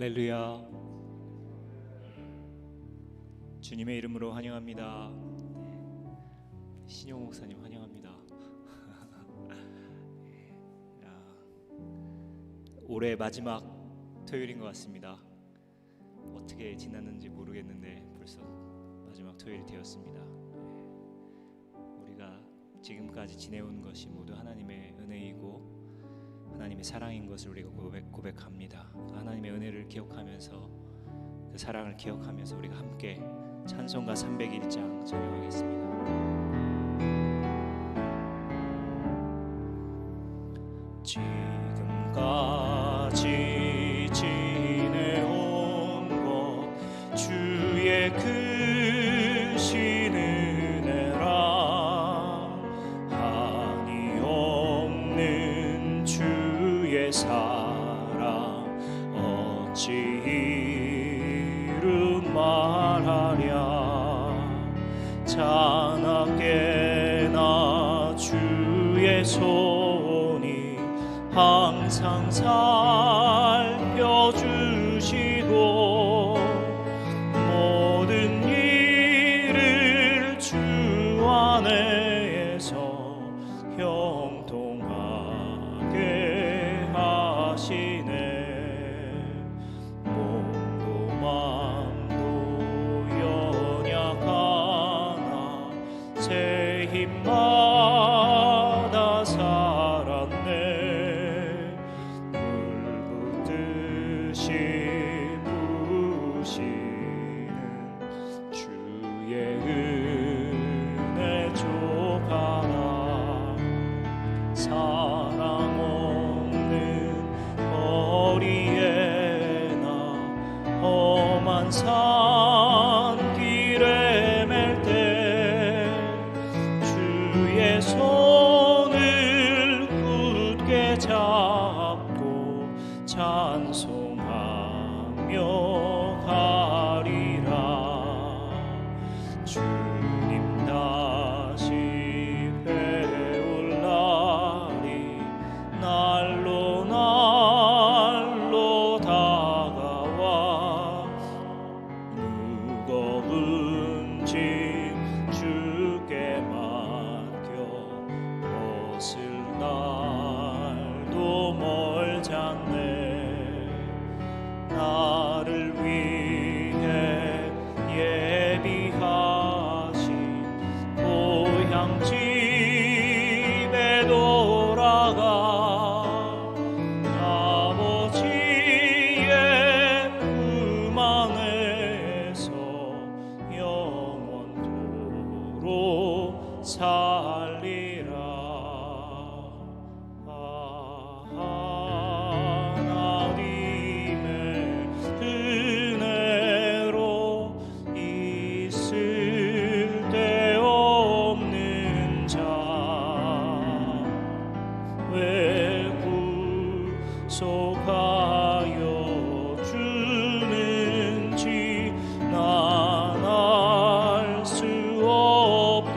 할렐루야. 주님의 이름으로 환영합니다. 신용 목사님 환영합니다. 올해 마지막 토요일인 것 같습니다. 어떻게 지났는지 모르겠는데 벌써 마지막 토요일이 되었습니다. 우리가 지금까지 지내온 것이 모두 하나님의 은혜이고 하나님의 사랑인 것을 우리가 고백합니다. 또 하나님의 은혜를 기억하면서 그 사랑을 기억하면서 우리가 함께 찬송가 301장 찬양하겠습니다. 지금까지 지내온 것 주의 크신 은혜라 한이 없는 주의 사랑 어찌 이루 말하랴 자나깨나 주의 손이 항상 살펴주시고 모든 일을 주 안에서 형통하게 하시네. 몸도 마음도 연약하나 새 힘마다 살았네. 부시는 주의 은혜 족하나 사랑 없는 거리에나 험한 산길에 맬 때 주의 손을 굳게 잡고 찬송하며 가리라. 주님 다시 배울 날이 날로 날로 다가와 무거운 짐 주께 맡겨 벗을 날도 멀지 않네. 나를 위해 예비하신 고향 집에 돌아가 아버지의 품 안에서 영원토록 살리라. 속하여 주는지 난 알 수 없도다.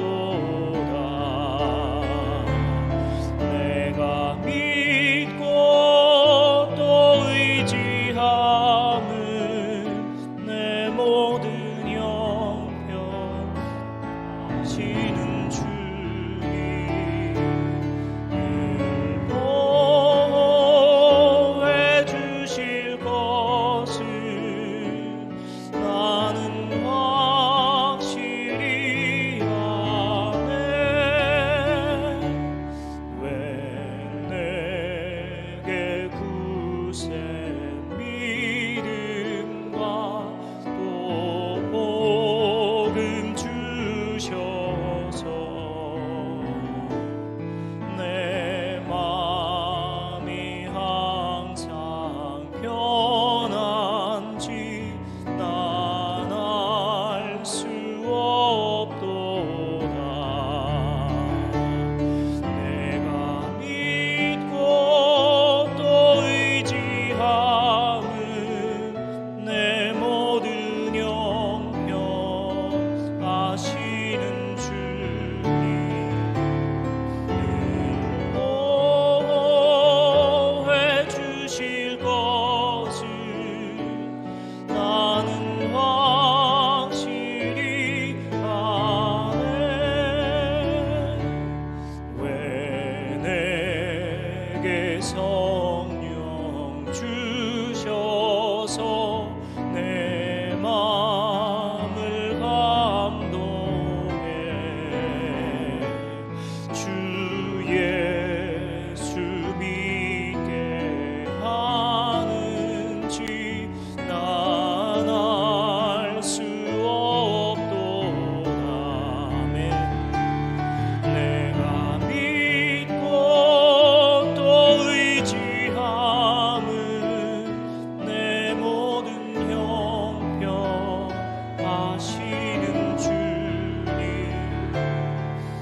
하시는 주님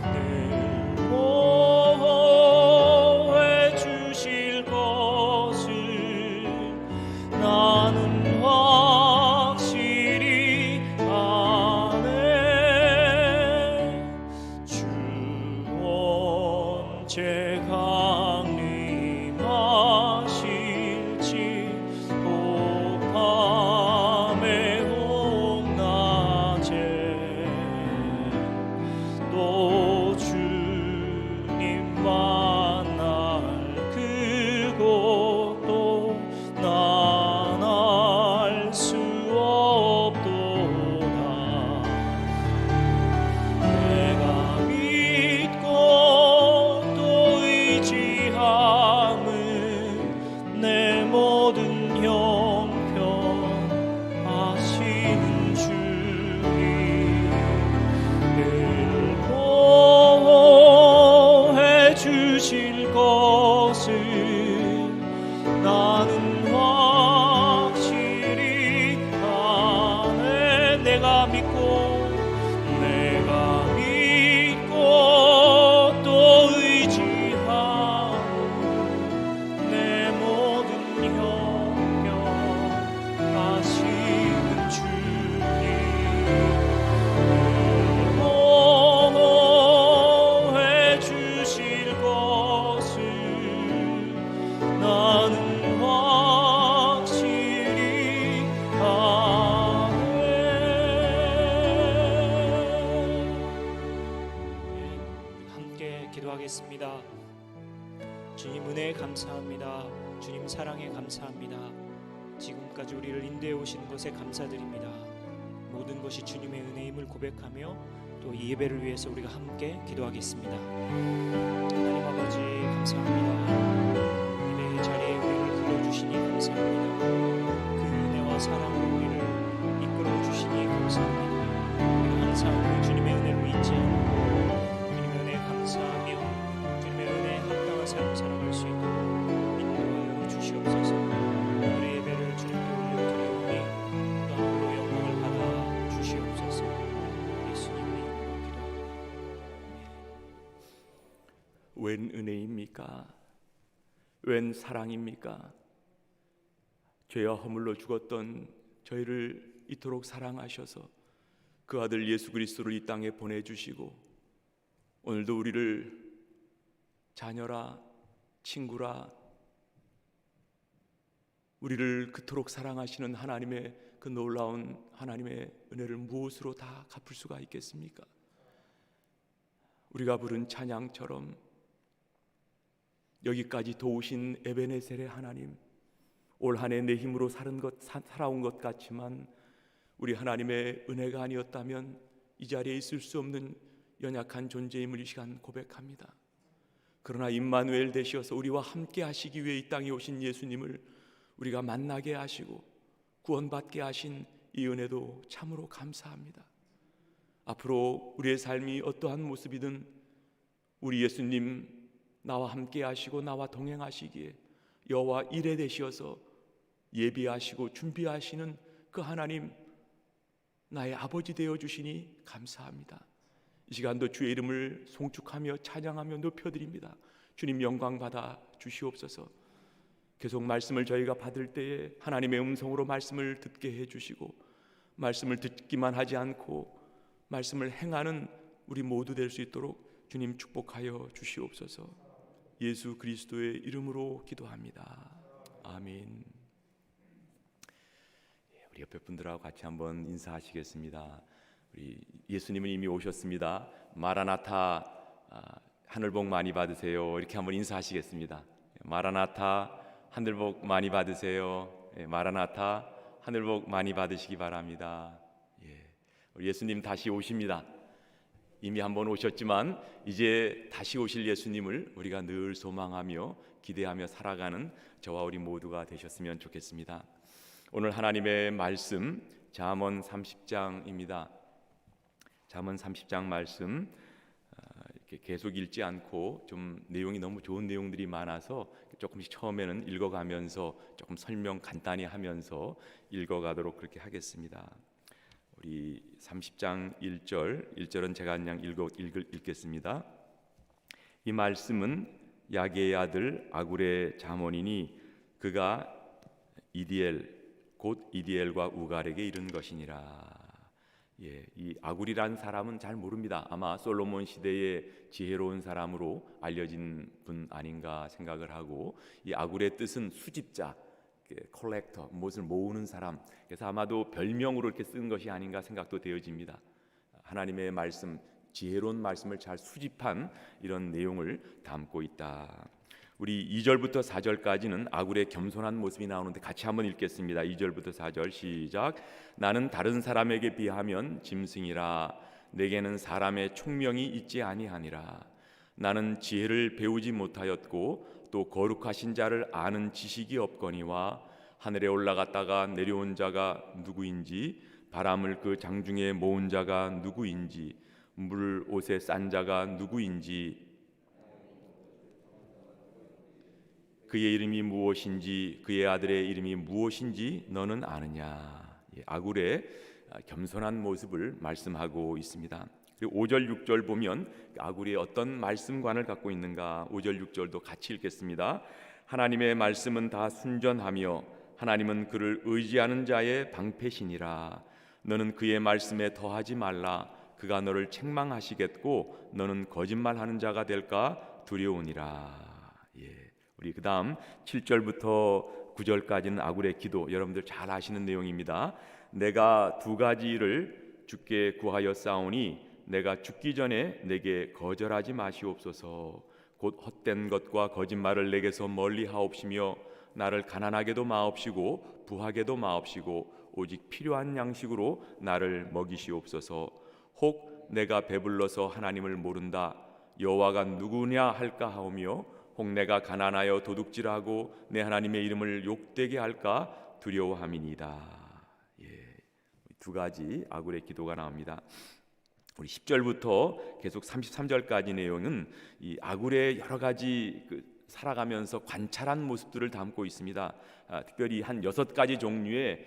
늘 보호해 주실 것을 나는 확실히 아네. 주 언제 강림하실지 밤의 홍낮에 또 주님 만날 그곳도 난 알 수 없도다. 내가 믿고 또 의지함은 내 모든 형편하시는 주님 늘 보호해 주실 것을 나는 확실히 아네. 내가 믿고 또 의지하고 내 모든 형편하시는 주님 보호해 주실 것을 나는 확실히 함께 기도하겠습니다. 주님 은혜에 감사합니다. 주님 사랑에 감사합니다. 지금까지 우리를 인도해 오신 것에 감사드립니다. 모든 것이 주님의 은혜임을 고백하며 또 이 예배를 위해서 우리가 함께 기도하겠습니다. 하나님 아버지 감사합니다. 예배 자리에 우리를 불러주시니 감사합니다. 그 은혜와 사랑으로 우리를 이끌어 주시니 감사합니다. 우리가 항상 그 주님의 은혜를 잊지 않고 주님의 은혜에 감사하며 주님의 은혜에 합당한 삶을 살아갈 수 있도록 인도하여 주시옵소서. 오늘의 예배를 주님께 올려드리오니 또한 영광을 받아 주시옵소서. 예수님 이름으로 기도합니다. 웬 은혜입니까? 웬 사랑입니까? 죄와 허물로 죽었던 저희를 이토록 사랑하셔서 그 아들 예수 그리스도를 이 땅에 보내주시고 오늘도 우리를 자녀라, 친구라, 우리를 그토록 사랑하시는 하나님의 그 놀라운 하나님의 은혜를 무엇으로 다 갚을 수가 있겠습니까? 우리가 부른 찬양처럼 여기까지 도우신 에베네셀의 하나님, 올 한 해 내 힘으로 살아온 것 같지만 우리 하나님의 은혜가 아니었다면 이 자리에 있을 수 없는 연약한 존재임을 이 시간 고백합니다. 그러나 임마누엘 되시어서 우리와 함께 하시기 위해 이 땅에 오신 예수님을 우리가 만나게 하시고 구원받게 하신 이 은혜도 참으로 감사합니다. 앞으로 우리의 삶이 어떠한 모습이든 우리 예수님 나와 함께 하시고 나와 동행하시기에 여호와 이레 되시어서 예비하시고 준비하시는 그 하나님, 나의 아버지 되어 주시니 감사합니다. 이 시간도 주의 이름을 송축하며 찬양하며 높여드립니다. 주님 영광 받아 주시옵소서. 계속 말씀을 저희가 받을 때에 하나님의 음성으로 말씀을 듣게 해주시고 말씀을 듣기만 하지 않고 말씀을 행하는 우리 모두 될 수 있도록 주님 축복하여 주시옵소서. 예수 그리스도의 이름으로 기도합니다. 아멘. 우리 옆에 분들하고 같이 한번 인사하시겠습니다. 우리 예수님은 이미 오셨습니다. 마라나타, 하늘 복 많이 받으세요. 이렇게 한번 인사하시겠습니다. 마라나타, 하늘 복 많이 받으세요. 마라나타, 하늘 복 많이 받으시기 바랍니다. 우리 예수님 다시 오십니다. 이미 한번 오셨지만 이제 다시 오실 예수님을 우리가 늘 소망하며 기대하며 살아가는 저와 우리 모두가 되셨으면 좋겠습니다. 오늘 하나님의 말씀 잠언 30장입니다. 잠언 30장 말씀 이렇게 계속 읽지 않고 좀 내용이 너무 좋은 내용들이 많아서 조금씩 처음에는 읽어가면서 조금 설명 간단히 하면서 읽어가도록 그렇게 하겠습니다. 우리 30장 1절은 제가 그냥 읽겠습니다. 이 말씀은 야게의 아들 아굴의 잠언이니 그가 곧 이디엘과 우갈에게 이른 것이니라. 이 아굴이라는 사람은 잘 모릅니다. 아마 솔로몬 시대의 지혜로운 사람으로 알려진 분 아닌가 생각을 하고, 이 아굴의 뜻은 수집자, 컬렉터, 무엇을 모으는 사람. 그래서 아마도 별명으로 이렇게 쓴 것이 아닌가 생각도 되어집니다. 하나님의 말씀, 지혜로운 말씀을 잘 수집한 이런 내용을 담고 있다. 우리 2절부터 4절까지는 아굴의 겸손한 모습이 나오는데 같이 한번 읽겠습니다. 2절부터 4절 시작. 나는 다른 사람에게 비하면 짐승이라. 내게는 사람의 총명이 있지 아니하니라. 나는 지혜를 배우지 못하였고 또 거룩하신 자를 아는 지식이 없거니와 하늘에 올라갔다가 내려온 자가 누구인지, 바람을 그 장중에 모은 자가 누구인지, 물 옷에 싼 자가 누구인지, 그의 이름이 무엇인지, 그의 아들의 이름이 무엇인지 너는 아느냐. 아굴의 겸손한 모습을 말씀하고 있습니다. 그리고 5절 6절 보면 아굴이 어떤 말씀관을 갖고 있는가, 5절 6절도 같이 읽겠습니다. 하나님의 말씀은 다 순전하며 하나님은 그를 의지하는 자의 방패시니라. 너는 그의 말씀에 더하지 말라. 그가 너를 책망하시겠고 너는 거짓말하는 자가 될까 두려우니라. 우리 그 다음 7절부터 9절까지는 아굴의 기도, 여러분들 잘 아시는 내용입니다. 내가 두 가지 일을 주께 구하였사오니 내가 죽기 전에 내게 거절하지 마시옵소서. 곧 헛된 것과 거짓말을 내게서 멀리 하옵시며 나를 가난하게도 마옵시고 부하게도 마옵시고 오직 필요한 양식으로 나를 먹이시옵소서. 혹 내가 배불러서 하나님을 모른다 여호와가 누구냐 할까 하오며 혹 내가 가난하여 도둑질하고 내 하나님의 이름을 욕되게 할까 두려워함이니이다. 두 가지 아굴의 기도가 나옵니다. 우리 10절부터 계속 33절까지 내용은 이 아굴의 여러 가지 살아가면서 관찰한 모습들을 담고 있습니다. 특별히 한 6가지 종류의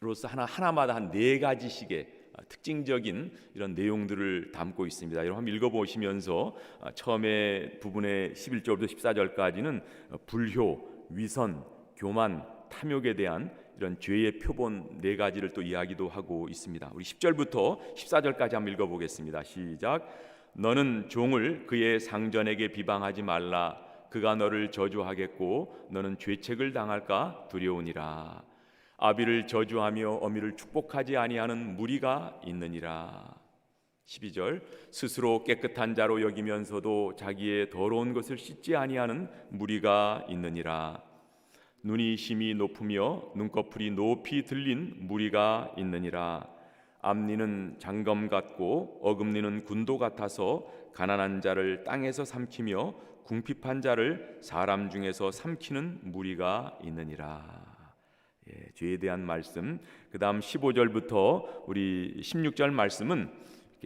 로서 하나마다 한 4가지씩의 특징적인 이런 내용들을 담고 있습니다. 여러분 한번 읽어보시면서 처음에 부분의 11절부터 14절까지는 불효, 위선, 교만, 탐욕에 대한 이런 죄의 표본 4가지를 또 이야기도 하고 있습니다. 우리 10절부터 14절까지 한번 읽어보겠습니다. 시작. 너는 종을 그의 상전에게 비방하지 말라. 그가 너를 저주하겠고 너는 죄책을 당할까 두려우니라. 아비를 저주하며 어미를 축복하지 아니하는 무리가 있느니라. 12절. 스스로 깨끗한 자로 여기면서도 자기의 더러운 것을 씻지 아니하는 무리가 있느니라. 눈이 심히 높으며 눈꺼풀이 높이 들린 무리가 있느니라. 앞니는 장검 같고 어금니는 군도 같아서 가난한 자를 땅에서 삼키며 궁핍한 자를 사람 중에서 삼키는 무리가 있느니라. 죄에 대한 말씀. 그 다음 15절부터 우리 16절 말씀은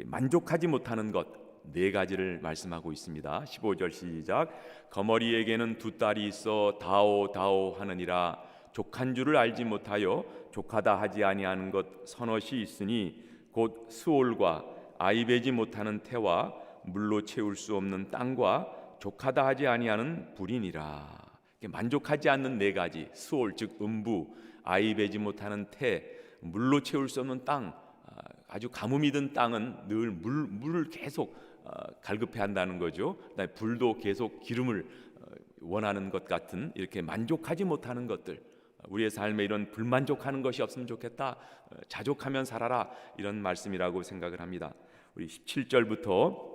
만족하지 못하는 것 4가지를 말씀하고 있습니다. 15절 시작. 거머리에게는 2딸이 있어 다오 하느니라. 족한 줄을 알지 못하여 족하다 하지 아니하는 것 서너시 있으니 곧 스올과 아이 베지 못하는 태와 물로 채울 수 없는 땅과 족하다 하지 아니하는 불이니라. 만족하지 않는 4가지, 스올 즉 음부, 아이 베지 못하는 태, 물로 채울 수 없는 땅, 아주 가뭄이 든 땅은 늘 물을 계속 갈급해 한다는 거죠. 그다음에 불도 계속 기름을 원하는 것 같은 이렇게 만족하지 못하는 것들, 우리의 삶에 이런 불만족하는 것이 없으면 좋겠다, 자족하면 살아라, 이런 말씀이라고 생각을 합니다. 우리 17절부터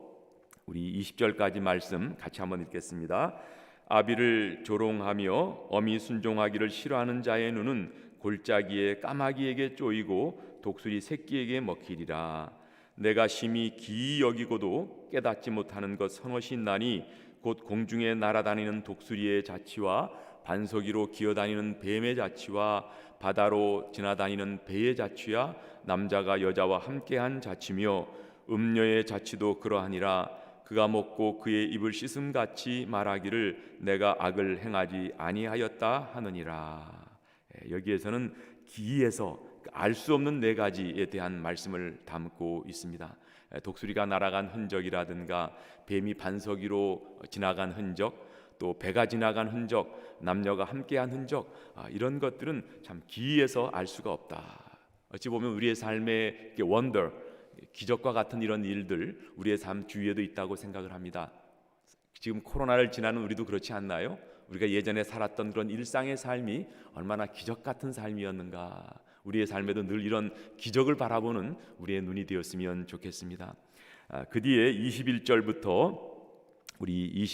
우리 20절까지 말씀 같이 한번 읽겠습니다. 아비를 조롱하며 어미 순종하기를 싫어하는 자의 눈은 골짜기에 까마귀에게 쪼이고 독수리 새끼에게 먹히리라. 내가 심히 기이 여기고도 깨닫지 못하는 것 서너시 있나니 곧 공중에 날아다니는 독수리의 자치와 반석이로 기어다니는 뱀의 자치와 바다로 지나다니는 배의 자치야 남자가 여자와 함께한 자치며 음녀의 자치도 그러하니라. 그가 먹고 그의 입을 씻음같이 말하기를 내가 악을 행하지 아니하였다 하느니라. 여기에서는 기이에서 알 수 없는 네 가지에 대한 말씀을 담고 있습니다. 독수리가 날아간 흔적이라든가 뱀이 반석 위로 지나간 흔적, 또 배가 지나간 흔적, 남녀가 함께한 흔적, 이런 것들은 참 기이해서 알 수가 없다. 어찌 보면 우리의 삶의 원더, 기적과 같은 이런 일들 우리의 삶 주위에도 있다고 생각을 합니다. 지금 코로나를 지나는 우리도 그렇지 않나요? 우리가 예전에 살았던 그런 일상의 삶이 얼마나 기적 같은 삶이었는가. 우리의 삶에도 늘 이런 기적을 바라보는 우리의 눈이 되었으면 좋겠습니다. 그 뒤에 21절부터 우리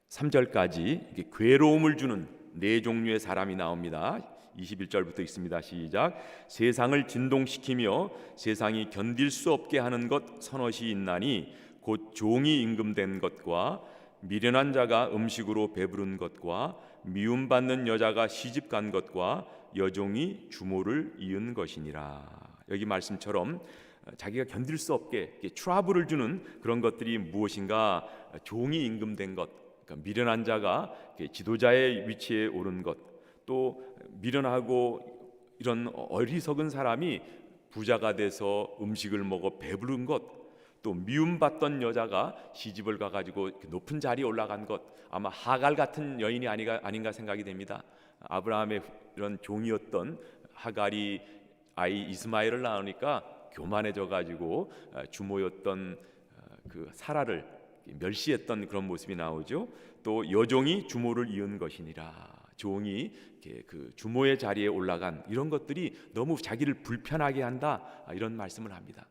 23절까지 괴로움을 주는 네 종류의 사람이 나옵니다. 21절부터 있습니다. 시작. 세상을 진동시키며 세상이 견딜 수 없게 하는 것 서너시 있나니 곧 종이 임금된 것과 미련한 자가 음식으로 배부른 것과 미움받는 여자가 시집간 것과 여종이 주모를 이은 것이니라. 여기 말씀처럼 자기가 견딜 수 없게 트러블을 주는 그런 것들이 무엇인가? 종이 임금된 것, 그러니까 미련한 자가 지도자의 위치에 오른 것, 또 미련하고 이런 어리석은 사람이 부자가 돼서 음식을 먹어 배부른 것, 또 미움받던 여자가 시집을 가가지고 높은 자리에 올라간 것, 아마 하갈 같은 여인이 아닌가 생각이 됩니다. 아브라함의 이런 종이었던 하갈이 아이 이스마엘을 낳으니까 교만해져가지고 주모였던 그 사라를 멸시했던 그런 모습이 나오죠. 또 여종이 주모를 이은 것이니라. 종이 그 주모의 자리에 올라간 이런 것들이 너무 자기를 불편하게 한다, 이런 말씀을 합니다.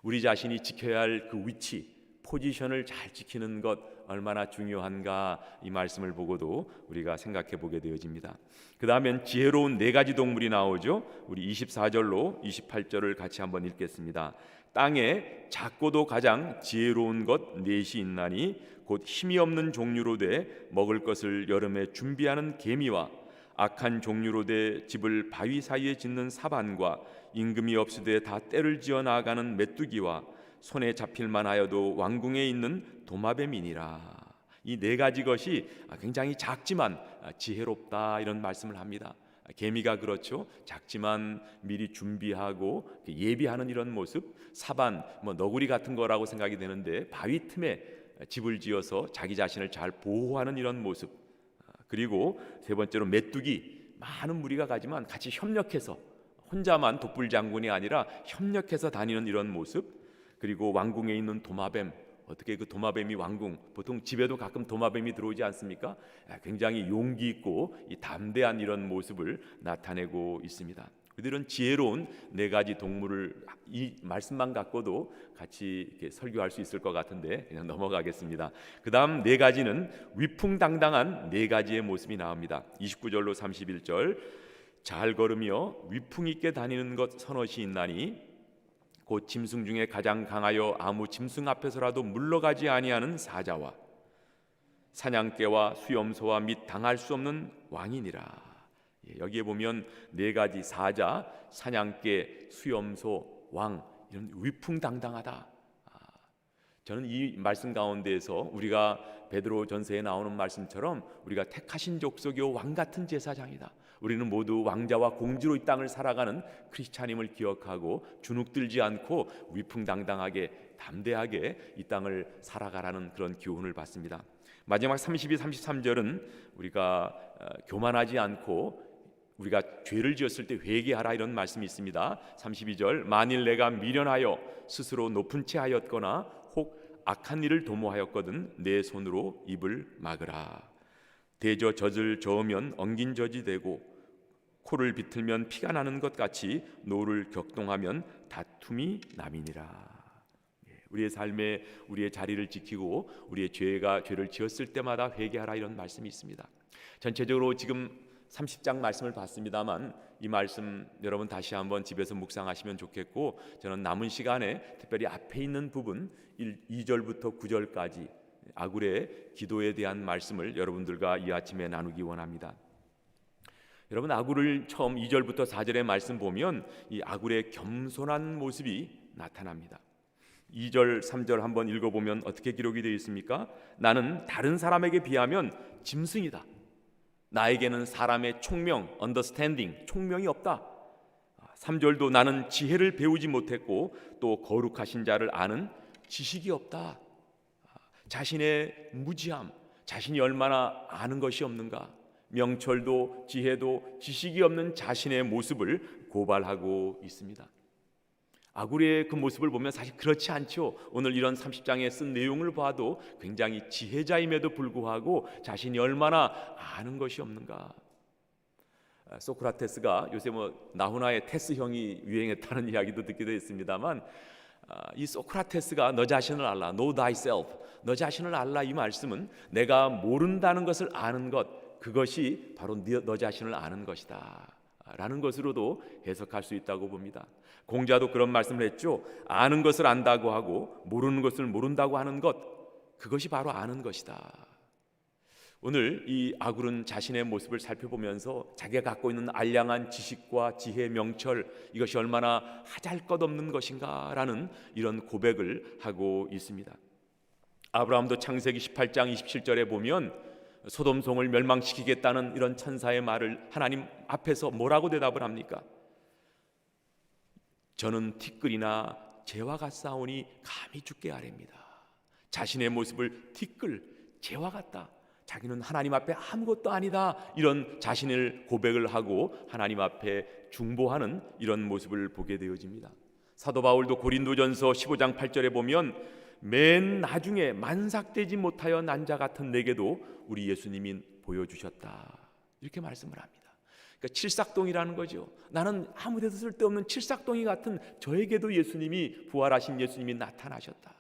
우리 자신이 지켜야 할 그 위치, 포지션을 잘 지키는 것 얼마나 중요한가, 이 말씀을 보고도 우리가 생각해 보게 되어집니다. 그 다음엔 지혜로운 네 가지 동물이 나오죠. 우리 24절로 28절을 같이 한번 읽겠습니다. 땅에 작고도 가장 지혜로운 것 넷이 있나니 곧 힘이 없는 종류로 돼 먹을 것을 여름에 준비하는 개미와 악한 종류로 돼 집을 바위 사이에 짓는 사반과 임금이 없으되 다 때를 지어 나아가는 메뚜기와 손에 잡힐만 하여도 왕궁에 있는 도마뱀이니라. 이 네 가지 것이 굉장히 작지만 지혜롭다, 이런 말씀을 합니다. 개미가 그렇죠. 작지만 미리 준비하고 예비하는 이런 모습, 사반, 너구리 같은 거라고 생각이 되는데 바위 틈에 집을 지어서 자기 자신을 잘 보호하는 이런 모습, 그리고 세 번째로 메뚜기, 많은 무리가 가지만 같이 협력해서 혼자만 독불 장군이 아니라 협력해서 다니는 이런 모습, 그리고 왕궁에 있는 도마뱀, 어떻게 그 도마뱀이 왕궁, 보통 집에도 가끔 도마뱀이 들어오지 않습니까? 굉장히 용기 있고 이 담대한 이런 모습을 나타내고 있습니다. 그들은 지혜로운 네 가지 동물을 이 말씀만 갖고도 같이 이렇게 설교할 수 있을 것 같은데 그냥 넘어가겠습니다. 그 다음 네 가지는 위풍당당한 네 가지의 모습이 나옵니다. 29절로 31절. 잘 걸으며 위풍 있게 다니는 것 서너시 있나니 곧 짐승 중에 가장 강하여 아무 짐승 앞에서라도 물러가지 아니하는 사자와 사냥개와 수염소와 및 당할 수 없는 왕이니라. 여기에 보면 네 가지, 사자, 사냥개, 수염소, 왕, 이런 위풍당당하다. 저는 이 말씀 가운데에서 우리가 베드로 전서에 나오는 말씀처럼 우리가 택하신 족속이요 왕 같은 제사장이다. 우리는 모두 왕자와 공주로 이 땅을 살아가는 크리스찬임을 기억하고 주눅들지 않고 위풍당당하게 담대하게 이 땅을 살아가라는 그런 교훈을 받습니다. 마지막 32, 33절은 우리가 교만하지 않고 우리가 죄를 지었을 때 회개하라, 이런 말씀이 있습니다. 32절. 만일 내가 미련하여 스스로 높은 채 하였거나 혹 악한 일을 도모하였거든 내 손으로 입을 막으라. 대저 젖을 저으면 엉긴 젖이 되고 코를 비틀면 피가 나는 것 같이 노를 격동하면 다툼이 남이니라. 우리의 삶에 우리의 자리를 지키고 우리의 죄를 지었을 때마다 회개하라, 이런 말씀이 있습니다. 전체적으로 지금 30장 말씀을 봤습니다만 이 말씀 여러분 다시 한번 집에서 묵상하시면 좋겠고, 저는 남은 시간에 특별히 앞에 있는 부분 2절부터 9절까지 아굴의 기도에 대한 말씀을 여러분들과 이 아침에 나누기 원합니다. 여러분, 아굴을 처음 2절부터 4절의 말씀 보면 이 아굴의 겸손한 모습이 나타납니다. 2절, 3절 한번 읽어보면 어떻게 기록이 되어 있습니까? 나는 다른 사람에게 비하면 짐승이다. 나에게는 사람의 총명, understanding, 총명이 없다. 3절도 나는 지혜를 배우지 못했고 또 거룩하신 자를 아는 지식이 없다. 자신의 무지함, 자신이 얼마나 아는 것이 없는가, 명철도 지혜도 지식이 없는 자신의 모습을 고발하고 있습니다. 아구리의 그 모습을 보면 사실 그렇지 않죠. 오늘 이런 30장에 쓴 내용을 봐도 굉장히 지혜자임에도 불구하고 자신이 얼마나 아는 것이 없는가. 소크라테스가 요새 나훈아의 테스형이 유행했다는 이야기도 듣기도 했습니다만, 이 소크라테스가 너 자신을 알라, know thyself, 너 자신을 알라, 이 말씀은 내가 모른다는 것을 아는 것, 그것이 바로 너 자신을 아는 것이다 라는 것으로도 해석할 수 있다고 봅니다. 공자도 그런 말씀을 했죠. 아는 것을 안다고 하고 모르는 것을 모른다고 하는 것, 그것이 바로 아는 것이다. 오늘 이 아굴은 자신의 모습을 살펴보면서 자기가 갖고 있는 알량한 지식과 지혜, 명철, 이것이 얼마나 하잘것없는 것인가 라는 이런 고백을 하고 있습니다. 아브라함도 창세기 18장 27절에 보면 소돔성을 멸망시키겠다는 이런 천사의 말을 하나님 앞에서 뭐라고 대답을 합니까? 저는 티끌이나 재와 같사오니 감히 죽게 아뢰입니다. 자신의 모습을 티끌, 재와 같다, 자기는 하나님 앞에 아무것도 아니다, 이런 자신을 고백을 하고 하나님 앞에 중보하는 이런 모습을 보게 되어집니다. 사도 바울도 고린도전서 15장 8절에 보면 맨 나중에 만삭되지 못하여 난 자 같은 내게도 우리 예수님이 보여주셨다, 이렇게 말씀을 합니다. 그러니까 칠삭동이라는 거죠. 나는 아무데도 쓸데없는 칠삭동이 같은 저에게도 예수님이, 부활하신 예수님이 나타나셨다.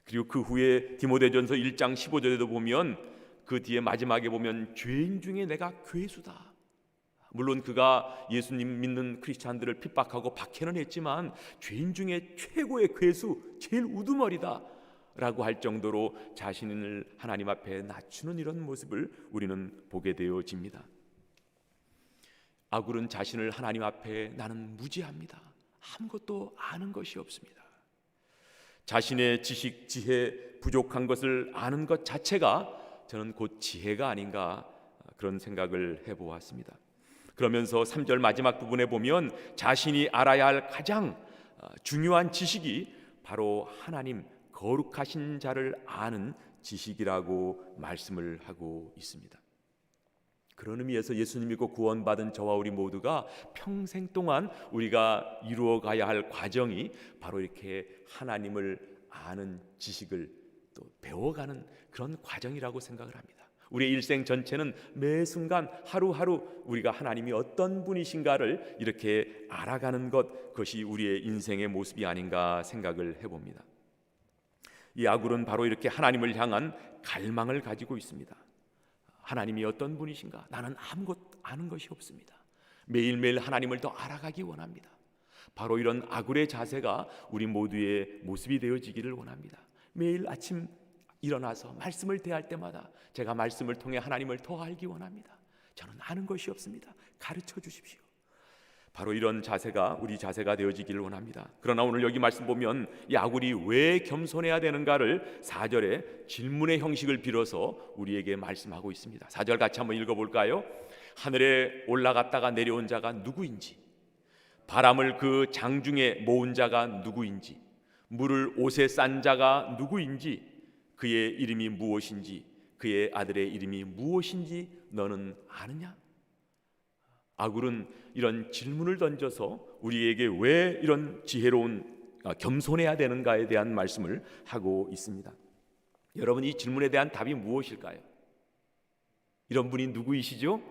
그리고 그 후에 디모데전서 1장 15절에도 보면 그 뒤에 마지막에 보면 죄인 중에 내가 괴수다. 물론 그가 예수님 믿는 크리스찬들을 핍박하고 박해는 했지만 죄인 중에 최고의 괴수, 제일 우두머리다 라고 할 정도로 자신을 하나님 앞에 낮추는 이런 모습을 우리는 보게 되어집니다. 아굴은 자신을 하나님 앞에 나는 무지합니다, 아무것도 아는 것이 없습니다. 자신의 지식, 지혜 부족한 것을 아는 것 자체가 저는 곧 지혜가 아닌가, 그런 생각을 해보았습니다. 그러면서 3절 마지막 부분에 보면 자신이 알아야 할 가장 중요한 지식이 바로 하나님, 거룩하신 자를 아는 지식이라고 말씀을 하고 있습니다. 그런 의미에서 예수님 믿고 구원받은 저와 우리 모두가 평생 동안 우리가 이루어가야 할 과정이 바로 이렇게 하나님을 아는 지식을 또 배워가는 그런 과정이라고 생각을 합니다. 우리의 일생 전체는 매 순간 하루하루 우리가 하나님이 어떤 분이신가를 이렇게 알아가는 것, 그것이 우리의 인생의 모습이 아닌가 생각을 해봅니다. 이 아굴은 바로 이렇게 하나님을 향한 갈망을 가지고 있습니다. 하나님이 어떤 분이신가? 나는 아무것도 아는 것이 없습니다. 매일매일 하나님을 더 알아가기 원합니다. 바로 이런 아굴의 자세가 우리 모두의 모습이 되어지기를 원합니다. 매일 아침 일어나서 말씀을 대할 때마다 제가 말씀을 통해 하나님을 더 알기 원합니다. 저는 아는 것이 없습니다. 가르쳐 주십시오. 바로 이런 자세가 우리 자세가 되어지기를 원합니다. 그러나 오늘 여기 말씀 보면 이 아굴이 왜 겸손해야 되는가를 4절에 질문의 형식을 빌어서 우리에게 말씀하고 있습니다. 4절 같이 한번 읽어볼까요? 하늘에 올라갔다가 내려온 자가 누구인지, 바람을 그 장중에 모은 자가 누구인지, 물을 옷에 싼 자가 누구인지, 그의 이름이 무엇인지, 그의 아들의 이름이 무엇인지 너는 아느냐? 아굴은 이런 질문을 던져서 우리에게 왜 이런 지혜로운 겸손해야 되는가에 대한 말씀을 하고 있습니다. 여러분, 이 질문에 대한 답이 무엇일까요? 이런 분이 누구이시죠?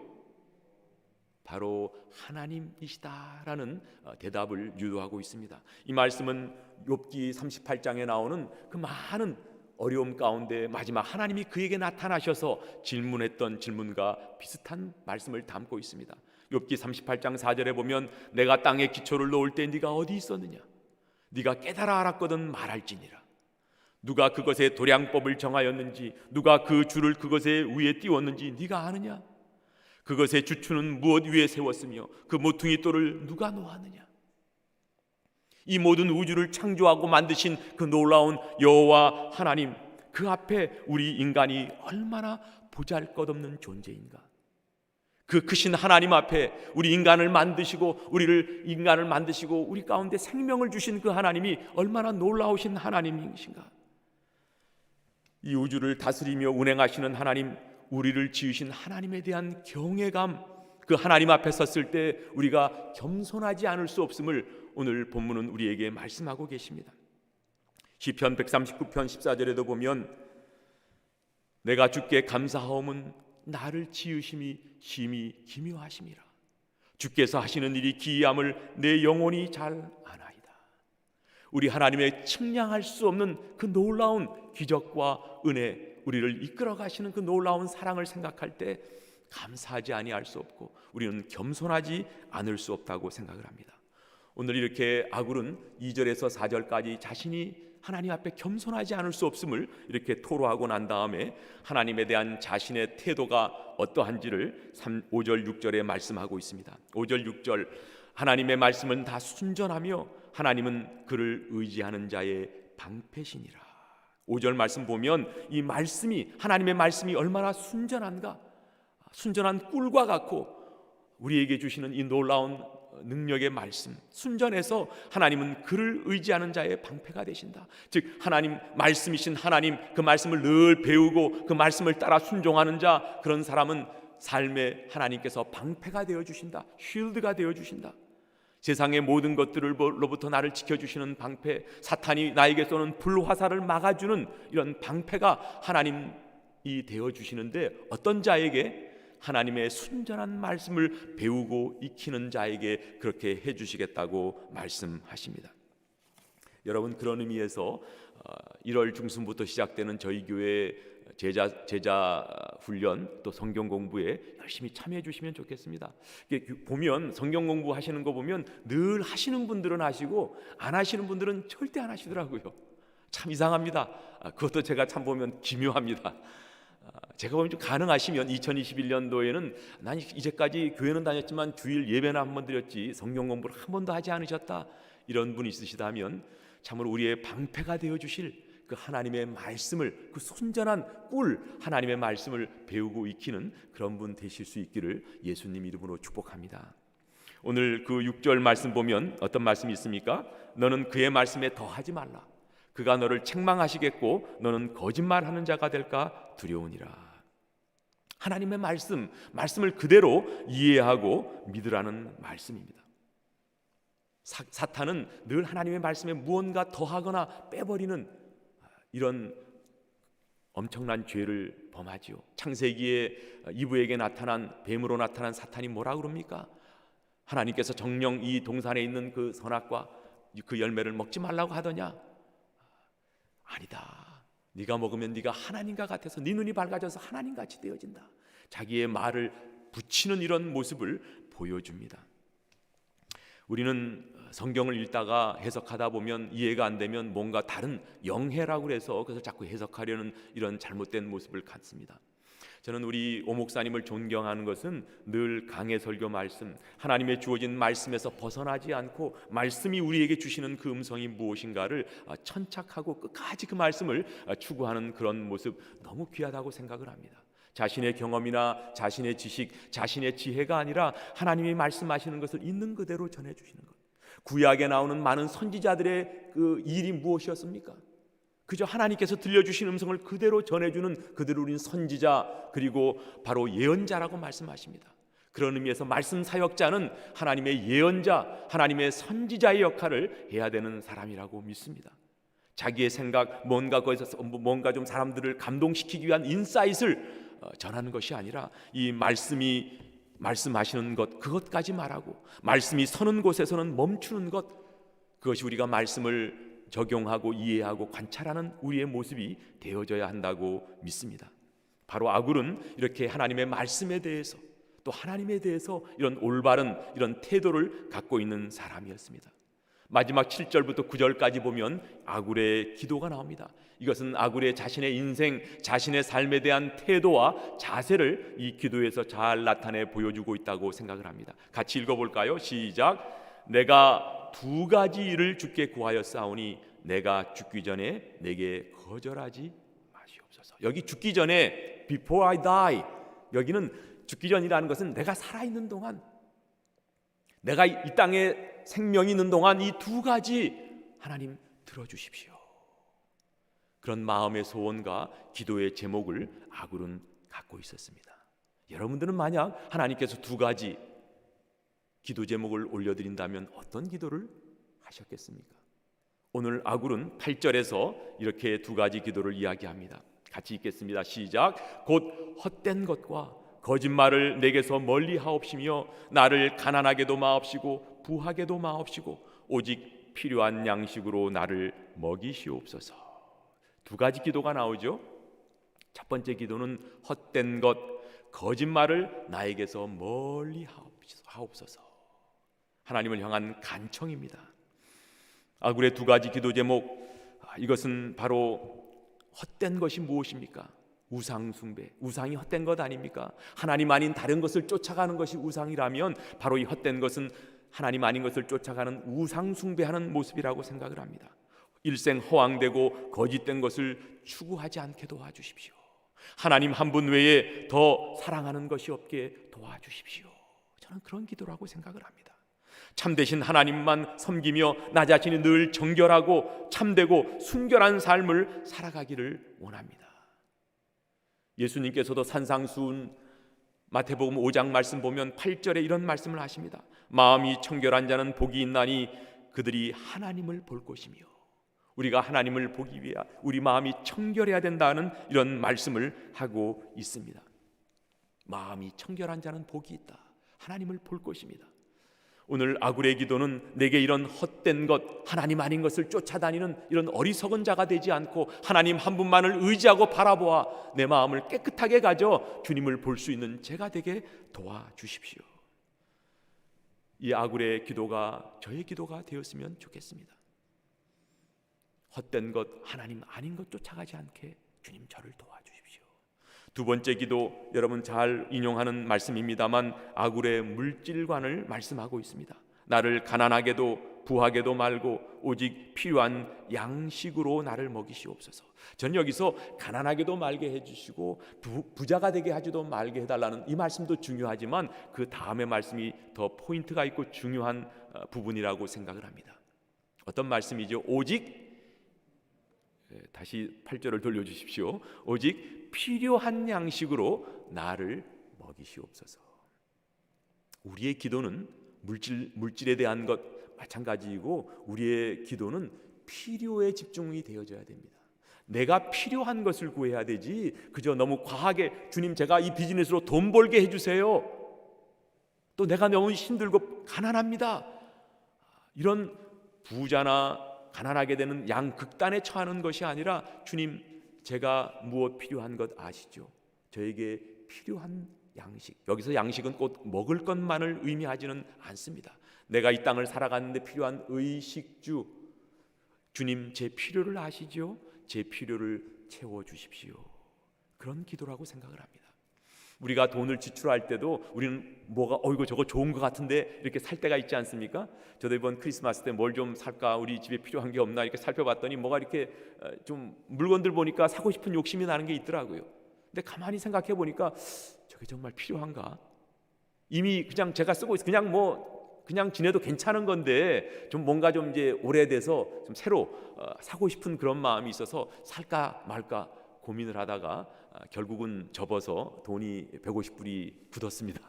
바로 하나님이시다라는 대답을 유도하고 있습니다. 이 말씀은 욥기 38장에 나오는 그 많은 어려움 가운데 마지막 하나님이 그에게 나타나셔서 질문했던 질문과 비슷한 말씀을 담고 있습니다. 욥기 38장 4절에 보면 내가 땅에 기초를 놓을 때 네가 어디 있었느냐? 네가 깨달아 알았거든 말할지니라. 누가 그것의 도량법을 정하였는지, 누가 그 줄을 그것의 위에 띄웠는지 네가 아느냐? 그것의 주추는 무엇 위에 세웠으며 그 모퉁이 돌을 누가 놓았느냐? 이 모든 우주를 창조하고 만드신 그 놀라운 여호와 하나님, 그 앞에 우리 인간이 얼마나 보잘것없는 존재인가? 그 크신 하나님 앞에 우리 인간을 만드시고 우리 가운데 생명을 주신 그 하나님이 얼마나 놀라우신 하나님이신가. 이 우주를 다스리며 운행하시는 하나님, 우리를 지으신 하나님에 대한 경외감, 그 하나님 앞에 섰을 때 우리가 겸손하지 않을 수 없음을 오늘 본문은 우리에게 말씀하고 계십니다. 시편 139편 14절에도 보면 내가 주께 감사하옴은 나를 지으심이 심히 기묘하심이라. 주께서 하시는 일이 기이함을 내 영혼이 잘 아나이다. 우리 하나님의 측량할 수 없는 그 놀라운 기적과 은혜, 우리를 이끌어 가시는 그 놀라운 사랑을 생각할 때 감사하지 아니할 수 없고 우리는 겸손하지 않을 수 없다고 생각을 합니다. 오늘 이렇게 아굴은 2절에서 4절까지 자신이 하나님 앞에 겸손하지 않을 수 없음을 이렇게 토로하고 난 다음에 하나님에 대한 자신의 태도가 어떠한지를 5절 6절에 말씀하고 있습니다. 5절 6절 하나님의 말씀은 다 순전하며 하나님은 그를 의지하는 자의 방패시니라. 5절 말씀 보면 이 말씀이, 하나님의 말씀이 얼마나 순전한가, 순전한 꿀과 같고 우리에게 주시는 이 놀라운 능력의 말씀, 순전해서 하나님은 그를 의지하는 자의 방패가 되신다. 즉 하나님 말씀이신 하나님, 그 말씀을 늘 배우고 그 말씀을 따라 순종하는 자, 그런 사람은 삶에 하나님께서 방패가 되어주신다, 쉴드가 되어주신다. 세상의 모든 것들로부터 나를 지켜주시는 방패, 사탄이 나에게 쏘는 불화살을 막아주는 이런 방패가 하나님이 되어주시는데 어떤 자에게? 하나님의 순전한 말씀을 배우고 익히는 자에게 그렇게 해주시겠다고 말씀하십니다. 여러분, 그런 의미에서 1월 중순부터 시작되는 저희 교회 제자 훈련 또 성경 공부에 열심히 참여해 주시면 좋겠습니다. 보면 성경 공부 하시는 거 보면 늘 하시는 분들은 하시고 안 하시는 분들은 절대 안 하시더라고요. 참 이상합니다. 그것도 제가 참 보면 기묘합니다. 제가 보면 좀 가능하시면 2021년도에는 난 이제까지 교회는 다녔지만 주일 예배나 한 번 드렸지 성경 공부를 한 번도 하지 않으셨다, 이런 분이 있으시다면 참으로 우리의 방패가 되어주실 그 하나님의 말씀을, 그 순전한 꿀 하나님의 말씀을 배우고 익히는 그런 분 되실 수 있기를 예수님 이름으로 축복합니다. 오늘 그 6절 말씀 보면 어떤 말씀이 있습니까? 너는 그의 말씀에 더하지 말라. 그가 너를 책망하시겠고 너는 거짓말하는 자가 될까 두려우니라. 하나님의 말씀을 그대로 이해하고 믿으라는 말씀입니다. 사탄은 늘 하나님의 말씀에 무언가 더하거나 빼버리는 이런 엄청난 죄를 범하지요. 창세기에 이브에게 나타난, 뱀으로 나타난 사탄이 뭐라 그럽니까? 하나님께서 정녕 이 동산에 있는 그 선악과 그 열매를 먹지 말라고 하더냐? 아니다. 네가 먹으면 네가 하나님과 같아서 네 눈이 밝아져서 하나님같이 되어진다. 자기의 말을 붙이는 이런 모습을 보여줍니다. 우리는 성경을 읽다가 해석하다 보면 이해가 안 되면 뭔가 다른 영해라고 해서 그래서 자꾸 해석하려는 이런 잘못된 모습을 갖습니다. 저는 우리 오 목사님을 존경하는 것은 늘 강해 설교 말씀, 하나님의 주어진 말씀에서 벗어나지 않고 말씀이 우리에게 주시는 그 음성이 무엇인가를 천착하고 끝까지 그 말씀을 추구하는 그런 모습, 너무 귀하다고 생각을 합니다. 자신의 경험이나 자신의 지식, 자신의 지혜가 아니라 하나님이 말씀하시는 것을 있는 그대로 전해주시는 것. 구약에 나오는 많은 선지자들의 그 일이 무엇이었습니까? 그저 하나님께서 들려주신 음성을 그대로 전해주는, 그대로 우린 선지자, 그리고 바로 예언자라고 말씀하십니다. 그런 의미에서 말씀 사역자는 하나님의 예언자, 하나님의 선지자의 역할을 해야 되는 사람이라고 믿습니다. 자기의 생각, 뭔가 거기서 뭔가 좀 사람들을 감동시키기 위한 인사이트를 전하는 것이 아니라 이 말씀이 말씀하시는 것, 그것까지 말하고 말씀이 서는 곳에서는 멈추는 것, 그것이 우리가 말씀을 적용하고 이해하고 관찰하는 우리의 모습이 되어져야 한다고 믿습니다. 바로 아굴은 이렇게 하나님의 말씀에 대해서 또 하나님에 대해서 이런 올바른 이런 태도를 갖고 있는 사람이었습니다. 마지막 7절부터 9절까지 보면 아굴의 기도가 나옵니다. 이것은 아굴의 자신의 인생, 자신의 삶에 대한 태도와 자세를 이 기도에서 잘 나타내 보여주고 있다고 생각을 합니다. 같이 읽어볼까요? 시작. 내가 두 가지 일을 주께 구하였사오니 내가 죽기 전에 내게 거절하지 마시옵소서. 여기 죽기 전에 before I die, 여기는 죽기 전이라는 것은 내가 살아있는 동안, 내가 이 땅에 생명이 있는 동안 이 두 가지 하나님 들어주십시오. 그런 마음의 소원과 기도의 제목을 아굴은 갖고 있었습니다. 여러분들은 만약 하나님께서 두 가지 기도 제목을 올려드린다면 어떤 기도를 하셨겠습니까? 오늘 아굴은 8절에서 이렇게 두 가지 기도를 이야기합니다. 같이 읽겠습니다. 시작. 곧 헛된 것과 거짓말을 내게서 멀리 하옵시며 나를 가난하게도 마옵시고 부하게도 마옵시고 오직 필요한 양식으로 나를 먹이시옵소서. 두 가지 기도가 나오죠. 첫 번째 기도는 헛된 것, 거짓말을 나에게서 멀리 하옵소서. 하나님을 향한 간청입니다. 아굴의 두 가지 기도 제목, 이것은 바로 헛된 것이 무엇입니까? 우상 숭배, 우상이 헛된 것 아닙니까? 하나님 아닌 다른 것을 쫓아가는 것이 우상이라면 바로 이 헛된 것은 하나님 아닌 것을 쫓아가는 우상 숭배하는 모습이라고 생각을 합니다. 일생 허황되고 거짓된 것을 추구하지 않게 도와주십시오. 하나님 한 분 외에 더 사랑하는 것이 없게 도와주십시오. 저는 그런 기도라고 생각을 합니다. 참되신 하나님만 섬기며 나 자신이 늘 정결하고 참되고 순결한 삶을 살아가기를 원합니다. 예수님께서도 산상수훈 마태복음 5장 말씀 보면 8절에 이런 말씀을 하십니다. 마음이 청결한 자는 복이 있나니 그들이 하나님을 볼 것이며, 우리가 하나님을 보기 위해 우리 마음이 청결해야 된다는 이런 말씀을 하고 있습니다. 마음이 청결한 자는 복이 있다. 하나님을 볼 것입니다. 오늘 아굴의 기도는 내게 이런 헛된 것, 하나님 아닌 것을 쫓아다니는 이런 어리석은 자가 되지 않고 하나님 한 분만을 의지하고 바라보아 내 마음을 깨끗하게 가져 주님을 볼 수 있는 제가 되게 도와주십시오. 이 아굴의 기도가 저의 기도가 되었으면 좋겠습니다. 헛된 것, 하나님 아닌 것 쫓아가지 않게 주님 저를 도와주십시오. 두 번째 기도, 여러분 잘 인용하는 말씀입니다만 아굴의 물질관을 말씀하고 있습니다. 나를 가난하게도 부하게도 말고 오직 필요한 양식으로 나를 먹이시옵소서. 저는 여기서 가난하게도 말게 해주시고 부자가 되게 하지도 말게 해달라는 이 말씀도 중요하지만 그 다음의 말씀이 더 포인트가 있고 중요한 부분이라고 생각을 합니다. 어떤 말씀이죠? 오직, 다시 8절을 돌려주십시오. 오직 필요한 양식으로 나를 먹이시옵소서. 우리의 기도는 물질에 대한 것 마찬가지이고 우리의 기도는 필요에 집중이 되어져야 됩니다. 내가 필요한 것을 구해야 되지 그저 너무 과하게 주님 제가 이 비즈니스로 돈 벌게 해주세요, 또 내가 너무 힘들고 가난합니다, 이런 부자나 가난하게 되는 양극단에 처하는 것이 아니라 주님 제가 무엇 필요한 것 아시죠? 저에게 필요한 양식, 여기서 양식은 꼭 먹을 것만을 의미하지는 않습니다. 내가 이 땅을 살아가는데 필요한 의식주, 주님 제 필요를 아시죠? 제 필요를 채워주십시오. 그런 기도라고 생각을 합니다. 우리가 돈을 지출할 때도 우리는 뭐가 이거 저거 좋은 것 같은데 이렇게 살 때가 있지 않습니까? 저도 이번 크리스마스 때 뭘 좀 살까, 우리 집에 필요한 게 없나 이렇게 살펴봤더니 뭐가 이렇게 좀 물건들 보니까 사고 싶은 욕심이 나는 게 있더라고요. 근데 가만히 생각해 보니까 저게 정말 필요한가? 이미 그냥 제가 쓰고 있어, 그냥 지내도 괜찮은 건데 좀 뭔가 좀 이제 오래돼서 좀 새로 사고 싶은 그런 마음이 있어서 살까 말까 고민을 하다가 결국은 접어서 돈이 150불이 굳었습니다.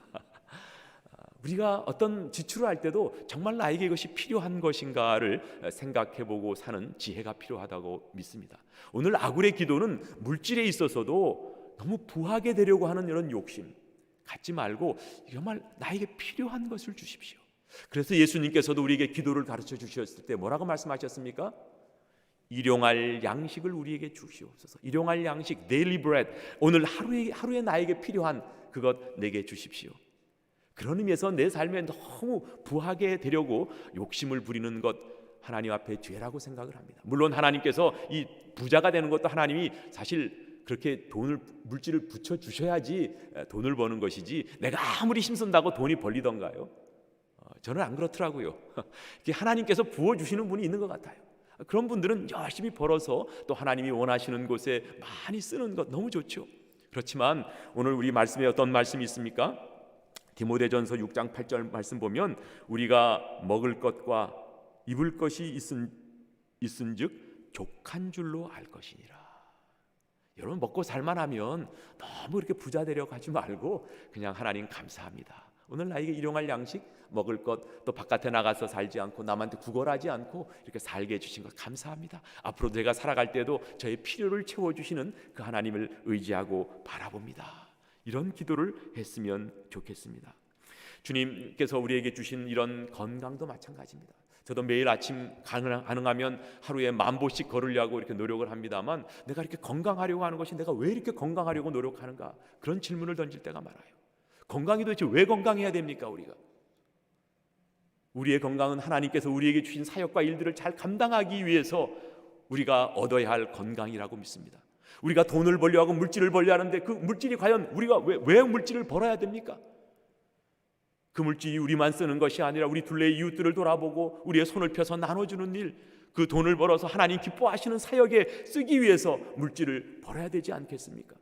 우리가 어떤 지출을 할 때도 정말 나에게 이것이 필요한 것인가를 생각해보고 사는 지혜가 필요하다고 믿습니다. 오늘 아굴의 기도는 물질에 있어서도 너무 부하게 되려고 하는 이런 욕심 갖지 말고 정말 나에게 필요한 것을 주십시오. 그래서 예수님께서도 우리에게 기도를 가르쳐 주셨을 때 뭐라고 말씀하셨습니까? 일용할 양식을 우리에게 주시옵소서. 일용할 양식, daily bread, 오늘 하루에 나에게 필요한 그것 내게 주십시오. 그런 의미에서 내 삶에 너무 부하게 되려고 욕심을 부리는 것 하나님 앞에 죄라고 생각을 합니다. 물론 하나님께서 이 부자가 되는 것도 하나님이 사실 그렇게 물질을 붙여주셔야지 돈을 버는 것이지 내가 아무리 힘쓴다고 돈이 벌리던가요? 저는 안 그렇더라고요. 하나님께서 부어주시는 분이 있는 것 같아요. 그런 분들은 열심히 벌어서 또 하나님이 원하시는 곳에 많이 쓰는 것 너무 좋죠. 그렇지만 오늘 우리 말씀에 어떤 말씀이 있습니까? 디모데전서 6장 8절 말씀 보면 우리가 먹을 것과 입을 것이 있은즉 족한 줄로 알 것이니라. 여러분, 먹고 살만하면 너무 이렇게 부자 되려 가지 말고 그냥 하나님 감사합니다. 오늘 나에게 일용할 양식, 먹을 것, 또 바깥에 나가서 살지 않고 남한테 구걸하지 않고 이렇게 살게 해주신 것 감사합니다. 앞으로 제가 살아갈 때도 저의 필요를 채워주시는 그 하나님을 의지하고 바라봅니다. 이런 기도를 했으면 좋겠습니다. 주님께서 우리에게 주신 이런 건강도 마찬가지입니다. 저도 매일 아침 가능하면 하루에 10,000보씩 걸으려고 이렇게 노력을 합니다만, 내가 이렇게 건강하려고 하는 것이 내가 왜 이렇게 건강하려고 노력하는가, 그런 질문을 던질 때가 많아요. 건강이 도대체 왜 건강해야 됩니까? 우리의 건강은 하나님께서 우리에게 주신 사역과 일들을 잘 감당하기 위해서 우리가 얻어야 할 건강이라고 믿습니다. 우리가 돈을 벌려 하고 물질을 벌려 하는데 그 물질이 과연 우리가 왜 물질을 벌어야 됩니까? 그 물질이 우리만 쓰는 것이 아니라 우리 둘레의 이웃들을 돌아보고 우리의 손을 펴서 나눠주는 일, 그 돈을 벌어서 하나님 기뻐하시는 사역에 쓰기 위해서 물질을 벌어야 되지 않겠습니까?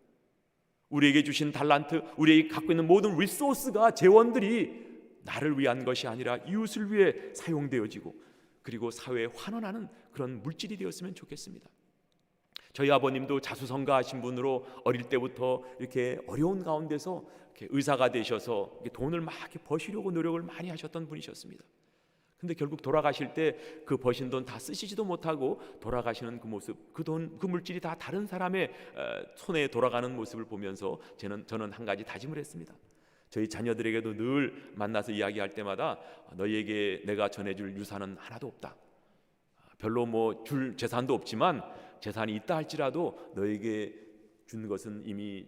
우리에게 주신 달란트, 우리에게 갖고 있는 모든 리소스가, 재원들이 나를 위한 것이 아니라 이웃을 위해 사용되어지고 그리고 사회에 환원하는 그런 물질이 되었으면 좋겠습니다. 저희 아버님도 자수성가하신 분으로 어릴 때부터 이렇게 어려운 가운데서 이렇게 의사가 되셔서 이렇게 돈을 막 이렇게 버시려고 노력을 많이 하셨던 분이셨습니다. 근데 결국 돌아가실 때 그 버신 돈 다 쓰시지도 못하고 돌아가시는 그 모습, 그 돈, 그 물질이 다 다른 사람의 손에 돌아가는 모습을 보면서 저는 한 가지 다짐을 했습니다. 저희 자녀들에게도 늘 만나서 이야기할 때마다 너희에게 내가 전해줄 유산은 하나도 없다. 별로 뭐 줄 재산도 없지만 재산이 있다 할지라도 너에게 준 것은 이미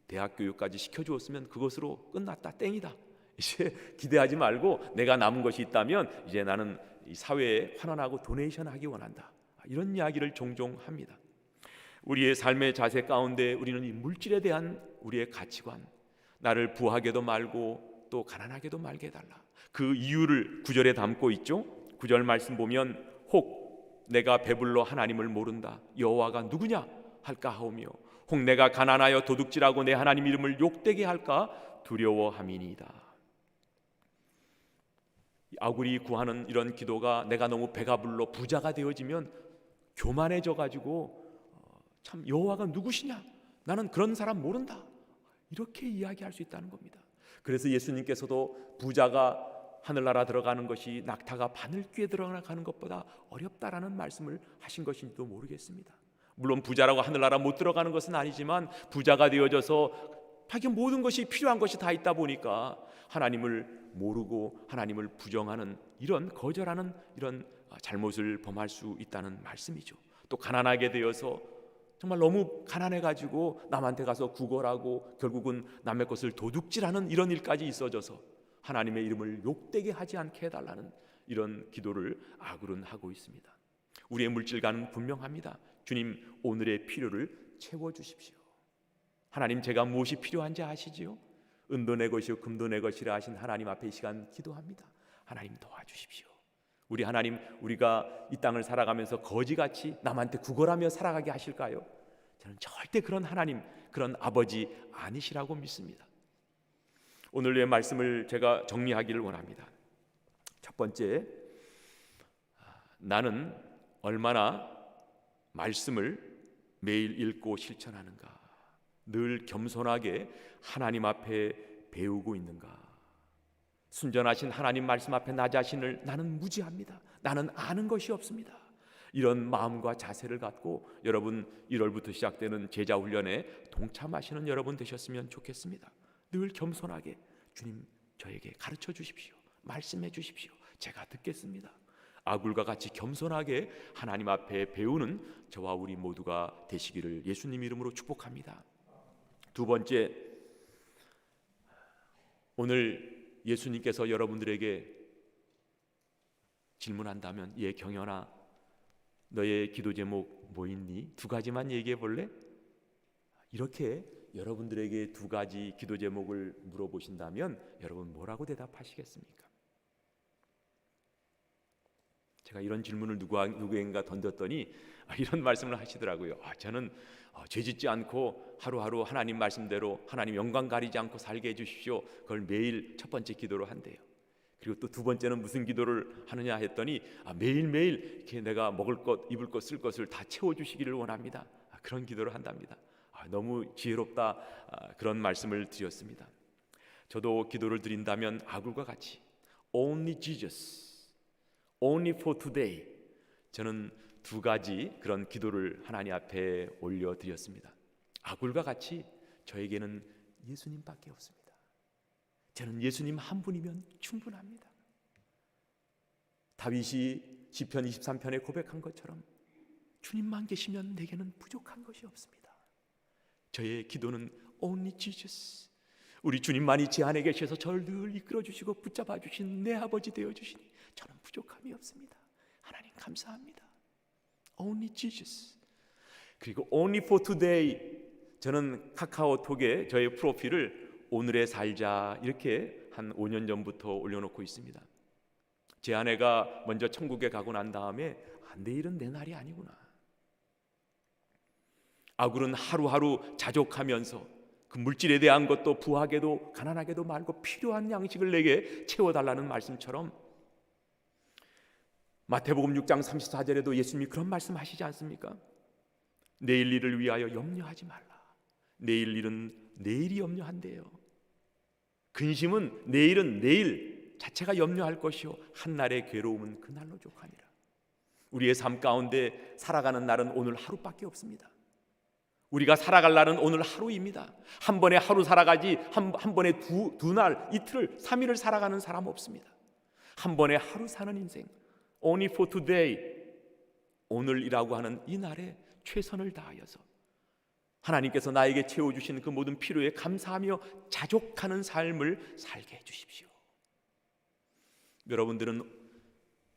대학 교육까지 시켜주었으면 그것으로 끝났다, 땡이다. 이제 기대하지 말고 내가 남은 것이 있다면 이제 나는 이 사회에 환원하고 도네이션 하기 원한다. 이런 이야기를 종종 합니다. 우리의 삶의 자세 가운데 우리는 이 물질에 대한 우리의 가치관, 나를 부하게도 말고 또 가난하게도 말게 해달라, 그 이유를 9절에 담고 있죠. 9절 말씀 보면 혹 내가 배불러 하나님을 모른다, 여호와가 누구냐 할까 하오며 혹 내가 가난하여 도둑질하고 내 하나님 이름을 욕되게 할까 두려워함이니이다. 아굴이 구하는 이런 기도가, 내가 너무 배가 불러 부자가 되어지면 교만해져 가지고 참 여호와가 누구시냐, 나는 그런 사람 모른다, 이렇게 이야기할 수 있다는 겁니다. 그래서 예수님께서도 부자가 하늘나라 들어가는 것이 낙타가 바늘귀에 들어가는 것보다 어렵다라는 말씀을 하신 것인지도 모르겠습니다. 물론 부자라고 하늘나라 못 들어가는 것은 아니지만 부자가 되어져서 자기 모든 것이 필요한 것이 다 있다 보니까 하나님을 모르고 하나님을 부정하는, 이런 거절하는 이런 잘못을 범할 수 있다는 말씀이죠. 또 가난하게 되어서 정말 너무 가난해가지고 남한테 가서 구걸하고 결국은 남의 것을 도둑질하는 이런 일까지 있어져서 하나님의 이름을 욕되게 하지 않게 해달라는 이런 기도를 아굴은 하고 있습니다. 우리의 물질과는 분명합니다. 주님, 오늘의 필요를 채워주십시오. 하나님, 제가 무엇이 필요한지 아시지요? 은도 내 것이요 금도 내 것이라 하신 하나님 앞에 이 시간 기도합니다. 하나님 도와주십시오. 우리 하나님, 우리가 이 땅을 살아가면서 거지같이 남한테 구걸하며 살아가게 하실까요? 저는 절대 그런 하나님, 그런 아버지 아니시라고 믿습니다. 오늘의 말씀을 제가 정리하기를 원합니다. 첫 번째, 나는 얼마나 말씀을 매일 읽고 실천하는가, 늘 겸손하게 하나님 앞에 배우고 있는가. 순전하신 하나님 말씀 앞에 나 자신을 나는 무지합니다, 나는 아는 것이 없습니다, 이런 마음과 자세를 갖고 여러분 1월부터 시작되는 제자훈련에 동참하시는 여러분 되셨으면 좋겠습니다. 늘 겸손하게 주님, 저에게 가르쳐 주십시오, 말씀해 주십시오, 제가 듣겠습니다. 아굴과 같이 겸손하게 하나님 앞에 배우는 저와 우리 모두가 되시기를 예수님 이름으로 축복합니다. 두 번째, 오늘 예수님께서 여러분들에게 질문한다면, 예 경연아, 너의 기도 제목 뭐 있니? 2가지만 얘기해 볼래? 이렇게 여러분들에게 2가지 기도 제목을 물어보신다면 여러분 뭐라고 대답하시겠습니까? 제가 이런 질문을 누구인가 던졌더니 이런 말씀을 하시더라고요. 저는 죄짓지 않고 하루하루 하나님 말씀대로 하나님 영광 가리지 않고 살게 해주십시오. 그걸 매일 첫 번째 기도로 한대요. 그리고 또 두 번째는 무슨 기도를 하느냐 했더니 매일매일 이렇게 내가 먹을 것, 입을 것, 쓸 것을 다 채워주시기를 원합니다. 그런 기도를 한답니다. 너무 지혜롭다, 그런 말씀을 드렸습니다. 저도 기도를 드린다면 아굴과 같이 Only Jesus, Only for today, 저는 두 가지 그런 기도를 하나님 앞에 올려드렸습니다. 아굴과 같이 저에게는 예수님밖에 없습니다. 저는 예수님 한 분이면 충분합니다. 다윗이 시편 23편에 고백한 것처럼 주님만 계시면 내게는 부족한 것이 없습니다. 저의 기도는 Only Jesus, 우리 주님만이 제 안에 계셔서 저를 늘 이끌어주시고 붙잡아 주신 내 아버지 되어주시니 저는 부족함이 없습니다. 하나님 감사합니다. Only Jesus. 그리고 Only for today, 저는 카카오톡에 저의 프로필을 오늘에 살자 이렇게 한 5년 전부터 올려놓고 있습니다. 제 아내가 먼저 천국에 가고 난 다음에 내일은 내 날이 아니구나. 아굴은 하루하루 자족하면서 그 물질에 대한 것도 부하게도 가난하게도 말고 필요한 양식을 내게 채워달라는 말씀처럼 마태복음 6장 34절에도 예수님이 그런 말씀하시지 않습니까? 내일 일을 위하여 염려하지 말라. 내일 일은 내일이 염려한대요. 근심은 내일은 내일 자체가 염려할 것이요 한날의 괴로움은 그날로 족하니라. 우리의 삶 가운데 살아가는 날은 오늘 하루밖에 없습니다. 우리가 살아갈 날은 오늘 하루입니다. 한 번에 하루 살아가지 한 번에 두 날, 이틀, 3일을 살아가는 사람 없습니다. 한 번에 하루 사는 인생, Only for today, 오늘이라고 하는 이 날에 최선을 다하여서 하나님께서 나에게 채워주신 그 모든 필요에 감사하며 자족하는 삶을 살게 해주십시오. 여러분들은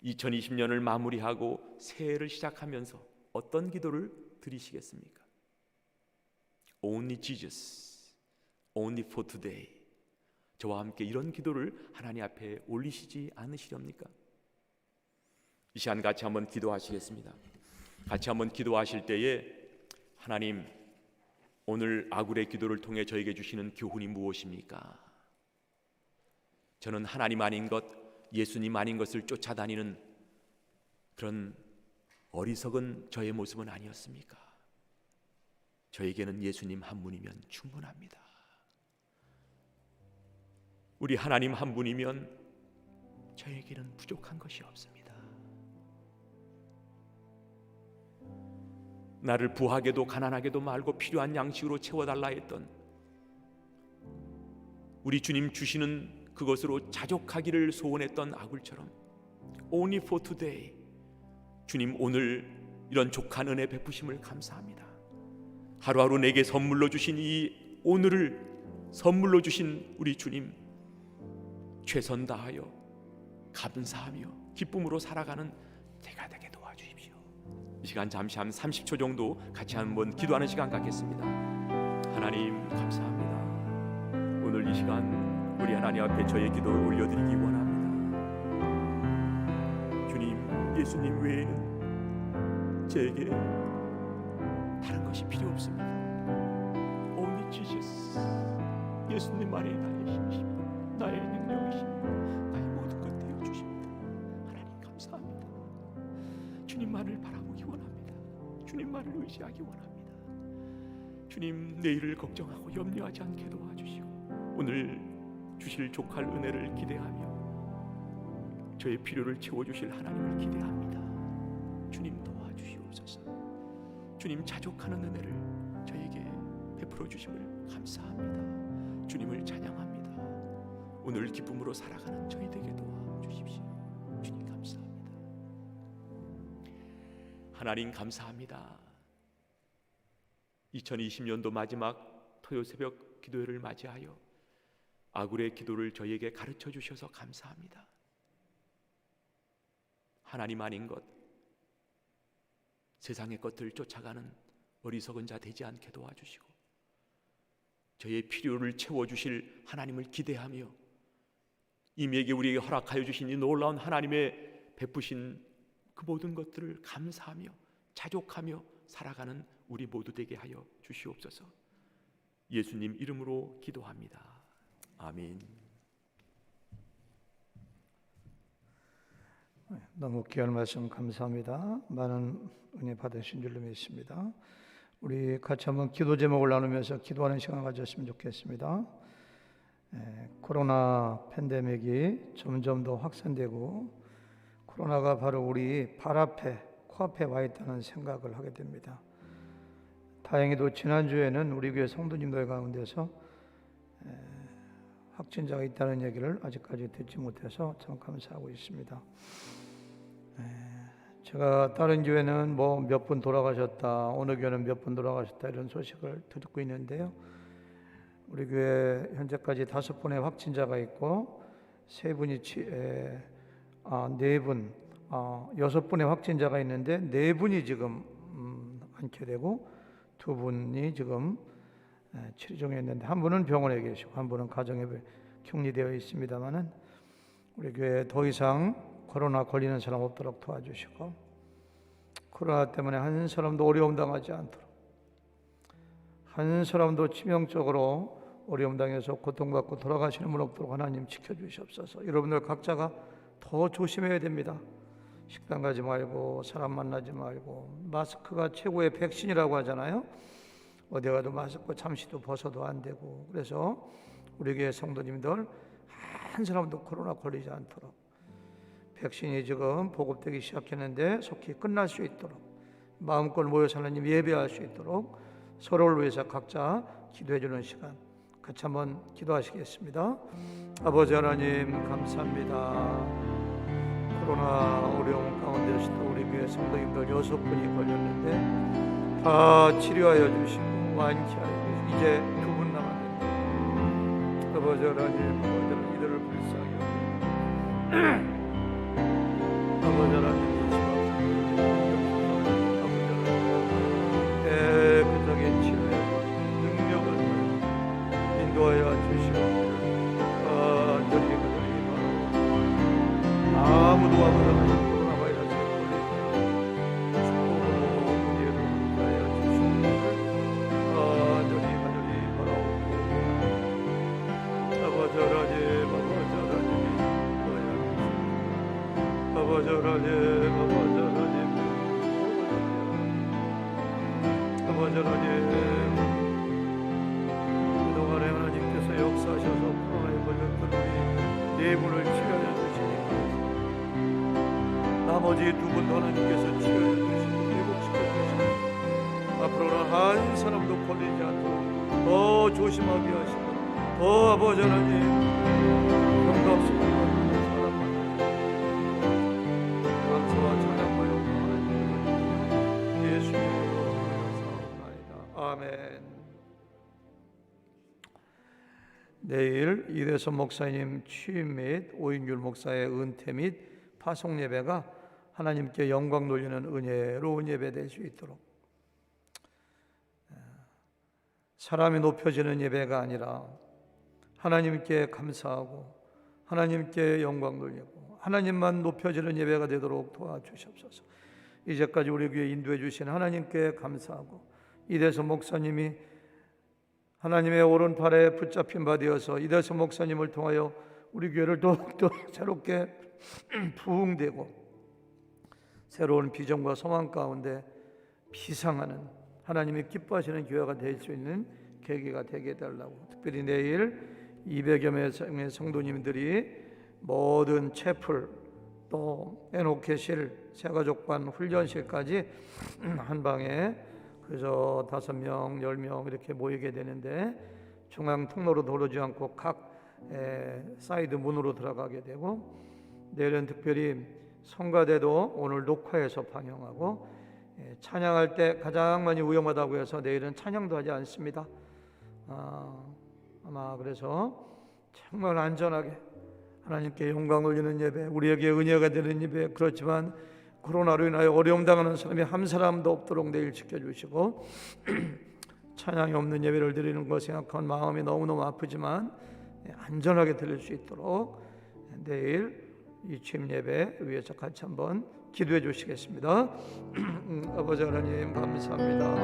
2020년을 마무리하고 새해를 시작하면서 어떤 기도를 드리시겠습니까? Only Jesus, Only for today. 저와 함께 이런 기도를 하나님 앞에 올리시지 않으시렵니까? 이 시간 같이 한번 기도하시겠습니다. 같이 한번 기도하실 때에 하나님, 오늘 아굴의 기도를 통해 저에게 주시는 교훈이 무엇입니까? 저는 하나님 아닌 것, 예수님 아닌 것을 쫓아다니는 그런 어리석은 저의 모습은 아니었습니까? 저에게는 예수님 한 분이면 충분합니다. 우리 하나님 한 분이면 저에게는 부족한 것이 없습니다. 나를 부하게도 가난하게도 말고 필요한 양식으로 채워달라 했던 우리 주님 주시는 그것으로 자족하기를 소원했던 아굴처럼 Only for today, 주님 오늘 이런 족한 은혜 베푸심을 감사합니다. 하루하루 내게 선물로 주신 이 오늘을 선물로 주신 우리 주님, 최선 다하여 감사하며 기쁨으로 살아가는 제가 되게 도와주십시오. 이 시간 잠시 한 30초 정도 같이 한번 기도하는 시간 갖겠습니다. 하나님 감사합니다. 오늘 이 시간 우리 하나님 앞에 저의 기도를 올려드리기 원합니다. 주님, 예수님 외에는 제게 다른 것이 필요 없습니다. Only Jesus, 예수님만이 나의 힘이십니다. 나의 능력이십니다. 나의 모든 것 되어주십니다. 하나님 감사합니다. 주님만을 바라보기 원합니다. 주님만을 의지하기 원합니다. 주님, 내일을 걱정하고 염려하지 않게 도와주시고 오늘 주실 족할 은혜를 기대하며 저의 필요를 채워주실 하나님을 기대합니다. 주님 도와주시옵소서. 주님 자족하는 은혜를 저에게 베풀어 주심을 감사합니다. 주님을 찬양합니다. 오늘 기쁨으로 살아가는 저희 되게 도와주십시오. 주님 감사합니다. 하나님 감사합니다. 2020년도 마지막 토요 새벽 기도회를 맞이하여 아굴의 기도를 저희에게 가르쳐 주셔서 감사합니다. 하나님 아닌 것, 세상의 것들을 쫓아가는 어리석은 자 되지 않게 도와주시고 저의 필요를 채워주실 하나님을 기대하며 이미에게 우리에게 허락하여 주신 이 놀라운 하나님의 베푸신 그 모든 것들을 감사하며 자족하며 살아가는 우리 모두 되게 하여 주시옵소서. 예수님 이름으로 기도합니다. 아멘. 너무 귀한 말씀 감사합니다. 많은 은혜 받으신 줄로 믿습니다. 우리 같이 한번 기도 제목을 나누면서 기도하는 시간 가졌으면 좋겠습니다. 코로나 팬데믹이 점점 더 확산되고 코로나가 바로 우리 발 앞에 코앞에 와 있다는 생각을 하게 됩니다. 다행히도 지난주에는 우리 교회 성도님들 가운데서 확진자가 있다는 얘기를 아직까지 듣지 못해서 참 감사하고 있습니다. 제가 다른 교회는 뭐 몇 분 돌아가셨다, 어느 교회는 몇 분 돌아가셨다 이런 소식을 듣고 있는데요. 우리 교회 현재까지 5분의 확진자가 있고 6분의 확진자가 있는데 4분이 지금 않게 되고 2분이 지금 치료 중에 있는데 한 분은 병원에 계시고 한 분은 가정에 격리되어 있습니다만은 우리 교회 더 이상 코로나 걸리는 사람 없도록 도와주시고 코로나 때문에 한 사람도 어려움 당하지 않도록 한 사람도 치명적으로 어려움 당해서 고통받고 돌아가시는 분 없도록 하나님 지켜주시옵소서. 여러분들 각자가 더 조심해야 됩니다. 식당 가지 말고 사람 만나지 말고 마스크가 최고의 백신이라고 하잖아요. 어디 가도 마스크 잠시도 벗어도 안 되고 그래서 우리 교회 성도님들 한 사람도 코로나 걸리지 않도록 백신이 지금 보급되기 시작했는데 속히 끝날 수 있도록 마음껏 모여서 하나님 예배할 수 있도록 서로를 위해서 각자 기도해 주는 시간 같이 한번 기도하시겠습니다. 아버지 하나님 감사합니다. 코로나 어려움 가운데서도 우리 교회 성도님들 6분이 걸렸는데 다 치료하여 주시고 완치하여 주시고 이제 2분 남았는데 아버지 하나님 이들을 불쌍히 여기고 아버지 하나님 깨끗하게 치료해 능력을 인도하여 주시옵기를 간절히 바랍니다. 아무도 코로나 바이러스에 걸리지 축복으로 우리를 인도하여 주시옵기를 간절히 바라옵고 아버지 하나님 아버지 하나님 그동안에 하나님께서 역사하셔서 코로나에 걸렸던 우리 4분을 치료해 주시니까 나머지 2분 하나님께서 치료해 주시고 회복시켜 주시고 앞으로는 한 사람도 걸리지 않도록 더 조심하게 하시고 더 아버지 하나님 경각심을 내일 이대선 목사님 취임 및 오인귤 목사의 은퇴 및 파송 예배가 하나님께 영광 돌리는 은혜로운 예배 될 수 있도록 사람이 높여지는 예배가 아니라 하나님께 감사하고 하나님께 영광 돌리고 하나님만 높여지는 예배가 되도록 도와주시옵소서. 이제까지 우리 교회 인도해 주신 하나님께 감사하고 이대선 목사님이 하나님의 오른팔에 붙잡힌 바 되어서 이대선 목사님을 통하여 우리 교회를 더욱더 새롭게 부흥되고 새로운 비전과 소망 가운데 비상하는 하나님이 기뻐하시는 교회가 될 수 있는 계기가 되게 해달라고 특별히 내일 200여 명의 성도님들이 모든 채플 또 에노케실 새가족반 훈련실까지 한 방에 그래서 5명, 10명 이렇게 모이게 되는데 중앙 통로로 들어오지 않고 각 사이드 문으로 들어가게 되고 내일은 특별히 성가대도 오늘 녹화해서 방영하고 찬양할 때 가장 많이 위험하다고 해서 내일은 찬양도 하지 않습니다. 아마 그래서 정말 안전하게 하나님께 영광 올리는 예배, 우리에게 은혜가 되는 예배, 그렇지만 코로나로 인하여 어려움 당하는 사람이 한 사람도 없도록 내일 지켜주시고 찬양이 없는 예배를 드리는 것 생각하면 마음이 너무너무 아프지만 안전하게 드릴 수 있도록 내일 이 취임 예배 위해서 같이 한번 기도해 주시겠습니다. 아버지 하나님 감사합니다.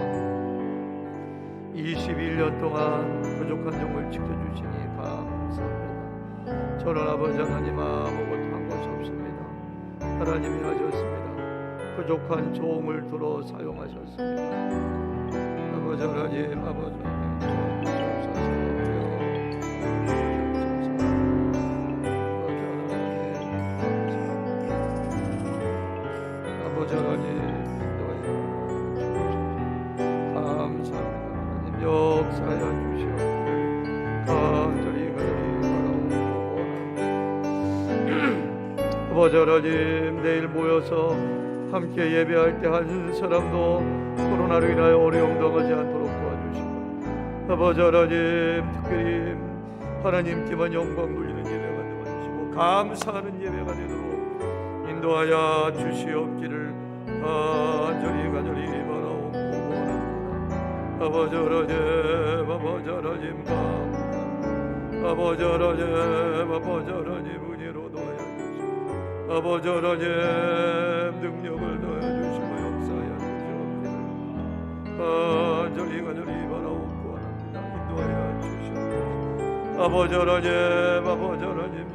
21년 동안 부족한 종을 지켜주시니 감사합니다. 저는 아버지 하나님 아무것도 한 것이 없습니다. 하나님이 하셨습니다. 부족한 종을 들어 사용하셨습니다. 아버지 하나님 아버지 역사하여 주시옵기를 간절히 바라옵니다. 아버지 하나님 내일 모여서 함께 예배할 때 한 사람도 코로나로 인하여 어려움 당하지 않도록 도와주시고 아버지 하나님 특별히 하나님께만 영광 돌리는 예배가 되어주시고 감사하는 예배가 되도록 인도하여 주시옵기를 간절히 바라옵니다. 아버지 하나님 아버지 하나님 감사합니다. 아버지 하나님 은혜로 도와여 주시고 아버지 하나님 능력을 도와여 주시고 역사하여 주시옵기를 간절히 바라옵고 합니다. 인도하여 주시옵소서. 아버지 하나님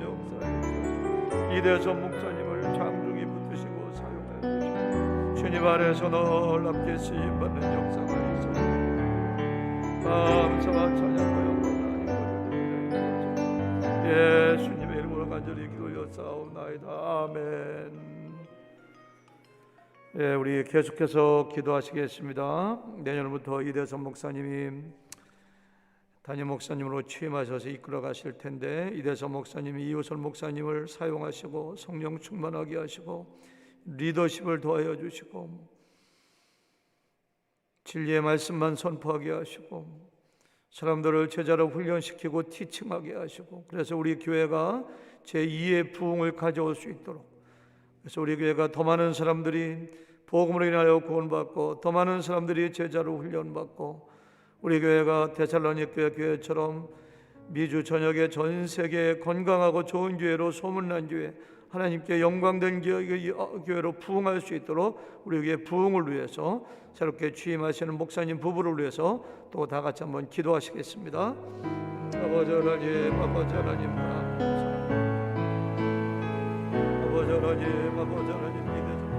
역사하여 주시옵소서. 이대선 목사님을 장중히 붙드시고 사용하여 주시고 주님 안에서 놀랍게 쓰임받는 역사가 있습니다. 감사와 찬양과 영광을 예수님의 이름으로 간절히 기도하였사옵나이다. 아멘. 예, 우리 계속해서 기도하시겠습니다. 내년부터 이대선 목사님이 담임 목사님으로 취임하셔서 이끌어 가실 텐데 이대선 목사님이 이우선 목사님을 사용하시고 성령 충만하게 하시고 리더십을 도와여 주시고 진리의 말씀만 선포하게 하시고 사람들을 제자로 훈련시키고 티칭하게 하시고 그래서 우리 교회가 제2의 부흥을 가져올 수 있도록 그래서 우리 교회가 더 많은 사람들이 복음으로 인하여 구원받고 더 많은 사람들이 제자로 훈련받고 우리 교회가 데살로니가 교회처럼 미주 전역의 전 세계에 건강하고 좋은 교회로 소문난 교회 하나님께 영광된 교회로 부흥할 수 있도록 우리 교회 부흥을 위해서 새롭게 취임하시는 목사님 부부를 위해서 또 다 같이 한번 기도하시겠습니다. 아버지 하나님 감사합니다. 아버지 하나님 이대선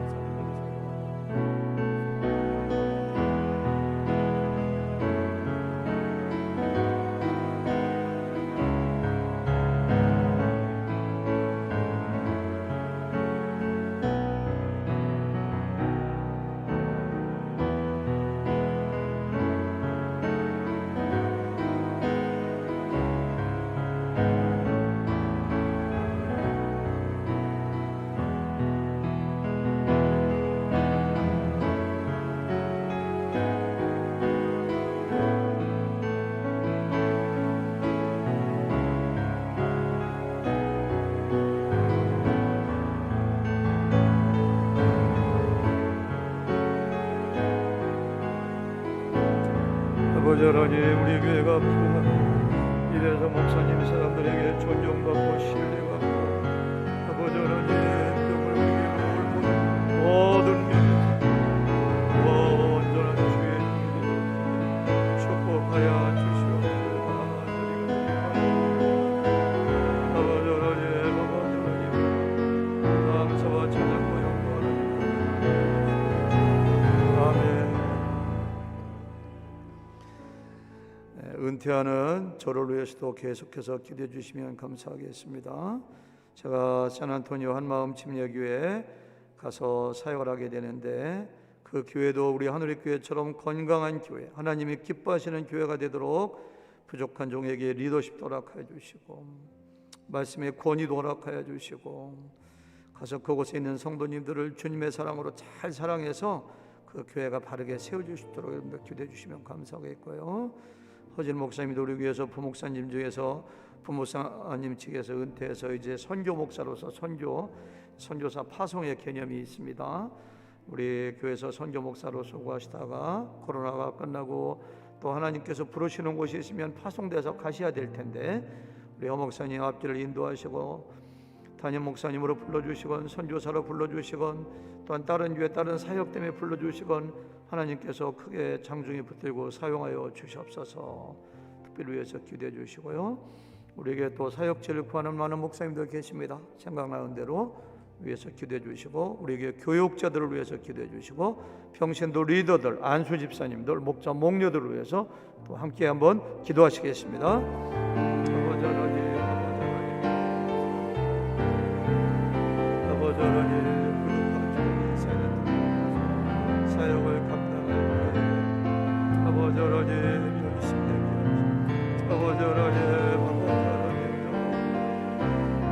아버지 하나님 우리 교회가 부흥하고 이래서 목사님 사람들에게 존경받고 신뢰받고 아버지 하나님 정말 우리 교회가 모든 면에서 온전한 주의 종이 축복하여 주시옵소서. 아버지 하나님 감사와 찬양과 영광을 아멘. 은퇴하는 저를 위해서도 계속해서 기도해 주시면 감사하겠습니다. 제가 샌안토니오 한마음 침례교회에 가서 사역을 하게 되는데 그 교회도 우리 하늘의 교회처럼 건강한 교회, 하나님이 기뻐하시는 교회가 되도록 부족한 종에게 리더십도 허락하여 주시고 말씀의 권위도 허락하여 주시고 가서 그곳에 있는 성도님들을 주님의 사랑으로 잘 사랑해서 그 교회가 바르게 세워주시도록 여러분들 기도해 주시면 감사하겠고요. 허진 목사님도 우리 교회에서 부목사님 중에서 부목사님 측에서 은퇴해서 이제 선교 목사로서 선교사 파송의 개념이 있습니다. 우리 교회에서 선교 목사로 수고하시다가 코로나가 끝나고 또 하나님께서 부르시는 곳이 있으면 파송돼서 가셔야 될 텐데 우리 허 목사님 앞길을 인도하시고 담임 목사님으로 불러주시건 선교사로 불러주시건 또한 다른 교회 다른 사역 때문에 불러주시건 하나님께서 크게 장중에 붙들고 사용하여 주시옵소서. 특별히 위해서 기도해 주시고요. 우리에게 또 사역지를 구하는 많은 목사님들 계십니다. 생각나는 대로 위해서 기도해 주시고 우리에게 교육자들을 위해서 기도해 주시고 평신도 리더들, 안수 집사님들, 목자, 목녀들을 위해서 또 함께 한번 기도하시겠습니다. 아버지 하나님, 아버지 하나님, 사역을 감당할 거예요. 아버지 하나님, 열심히 아버지 하나님,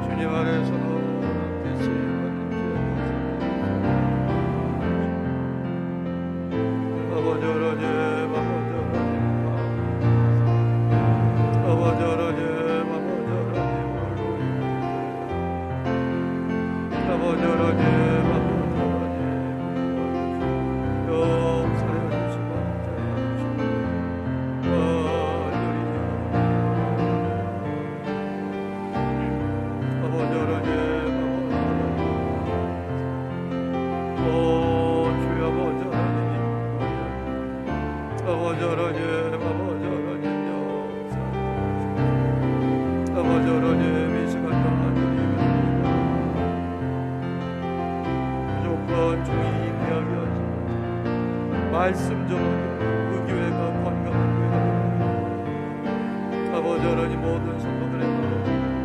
주님 안에서도 아버지 하나님, 아버지 하나님, 아버지 하나님, 용서해 주시고 아버지 하나님, 주여 아버지 하나님, 아버지 하나님, 아버지 하나님, 이 시간 동안 무조건 종이 임하게 하시고 말씀 전하고 그 교회가 건강한 교회가 아버지 하나님 모든 성도들에게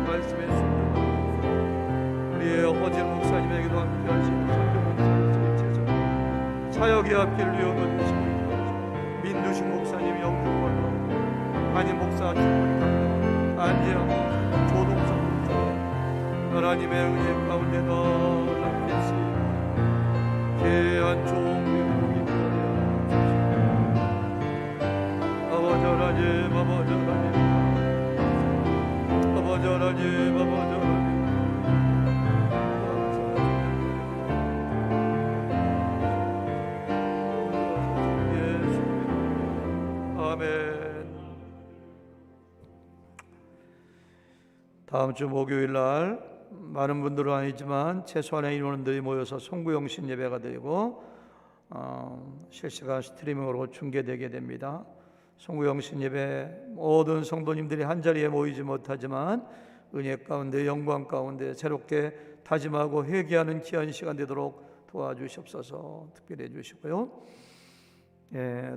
말씀에 순종하고 우리의 허진 목사님에게도 함께 하시고 사역의 앞길 이어가주시고 민두식 목사님 영주권으로 담임 목사 주권이 안재영 조동성 목사 하나님의 은혜 가운데 놀랍겠지 귀한 종교복이 되어야 아버지 하나님, 아버지 하나님, 아버지 하나님, 아버지 하나님, 아멘. 다음 주 목요일 날 많은 분들은 아니지만 최소한의 인원들이 모여서 송구영신 예배가 되고 실시간 스트리밍으로 중계되게 됩니다. 송구영신 예배 모든 성도님들이 한자리에 모이지 못하지만 은혜 가운데 영광 가운데 새롭게 다짐하고 회개하는 귀한 시간 되도록 도와주시옵소서. 특별히 해주시고요.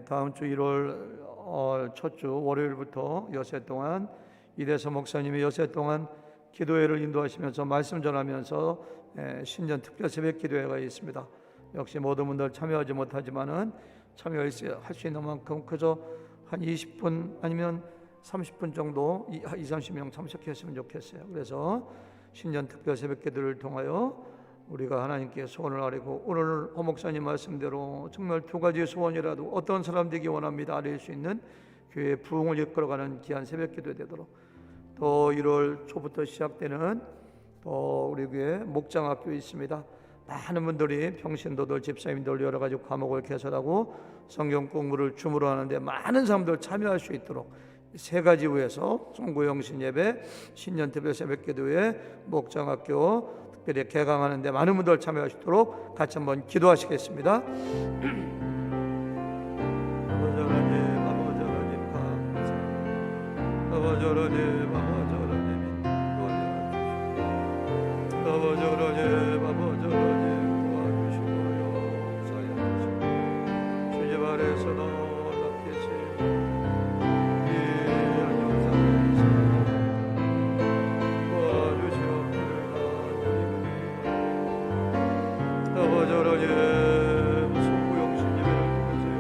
다음 주 1월 첫 주 월요일부터 여세 동안 이대서 목사님이 여세 동안 기도회를 인도하시면서 말씀 전하면서 신년 특별 새벽 기도회가 있습니다. 역시 모든 분들 참여하지 못하지만은 참여할 수 있는 만큼 그저 한 20분 아니면 30분 정도 20-30명 참석했으면 좋겠어요. 그래서 신년 특별 새벽 기도를 통하여 우리가 하나님께 소원을 아뢰고 오늘 허 목사님 말씀대로 정말 두 가지의 소원이라도 어떤 사람 되기 원합니다 아뢰 수 있는 교회의 부흥을 이끌어가는 귀한 새벽 기도 되도록 또 1월 초부터 시작되는 또 우리 교회 목장학교 있습니다. 많은 분들이 평신도들 집사님들 여러 가지 과목을 개설하고 성경 공부를 줌으로 하는데 많은 사람들 참여할 수 있도록 세 가지 위해서 송구영신 예배, 신년 특별 새벽 기도회, 목장학교 특별히 개강하는데 많은 분들 참여하시도록 같이 한번 기도하시겠습니다. 아버지 하나님, 아버지 하나님 감사합니다. 아버지 하나님, 아버지 하나님 도와주시고 아버지 하나님, 아버지 하나님 도와주시고요 사역하시고 주님 안에서 놀랍게 귀한 영상을 아버지 하나님 송구영신 예배를 통해서요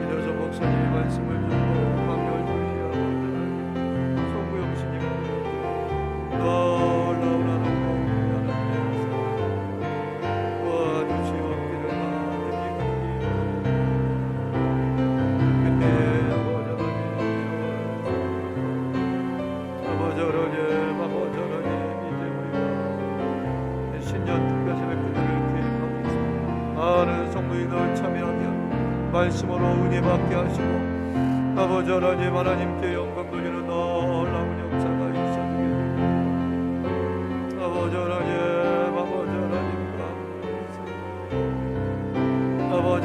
이래서 목사님이 말씀을 듣고 강요를 주시하고 송구영신 예배 놀라운 하나님 도와주시옵기를 아버지 하나님 아버지 하나님 이제 우리가 신년 특별 새벽 기도를 계획하고 있습니다. 많은 성도님들 참여하게 하고 말씀으로 은혜 받게 하시고 아버지 하나님 하나님께 영광 돌리는 놀라운 역사가 있어지게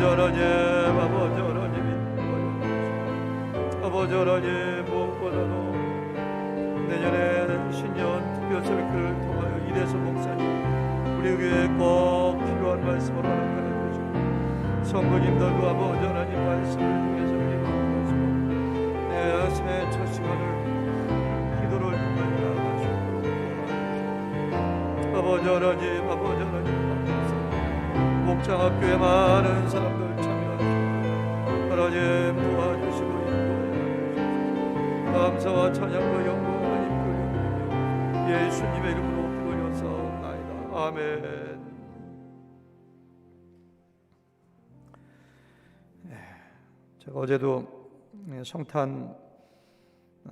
아버지 하나님, 아버지 하나님, 아버지 하나님, 무엇보다도 내년에 신년 특별 설교를 통하여 이대수 목사님 우리 교회에 꼭 필요한 말씀을 하나 주시고 성도님들도 아버지 하나님 말씀을 통해서 기도하시고 내 새해 첫 시간을 기도를 통하여 나가시고 아버지 하나님, 아버지 하나님 목장학교에 많은 사람들 참여하시고 하나님 도와주시고 인도하여 감사와 찬양과 영광 하나님 돌려드리며 예수님의 이름으로 기도하였사옵나이다. 아멘. 제가 어제도 성탄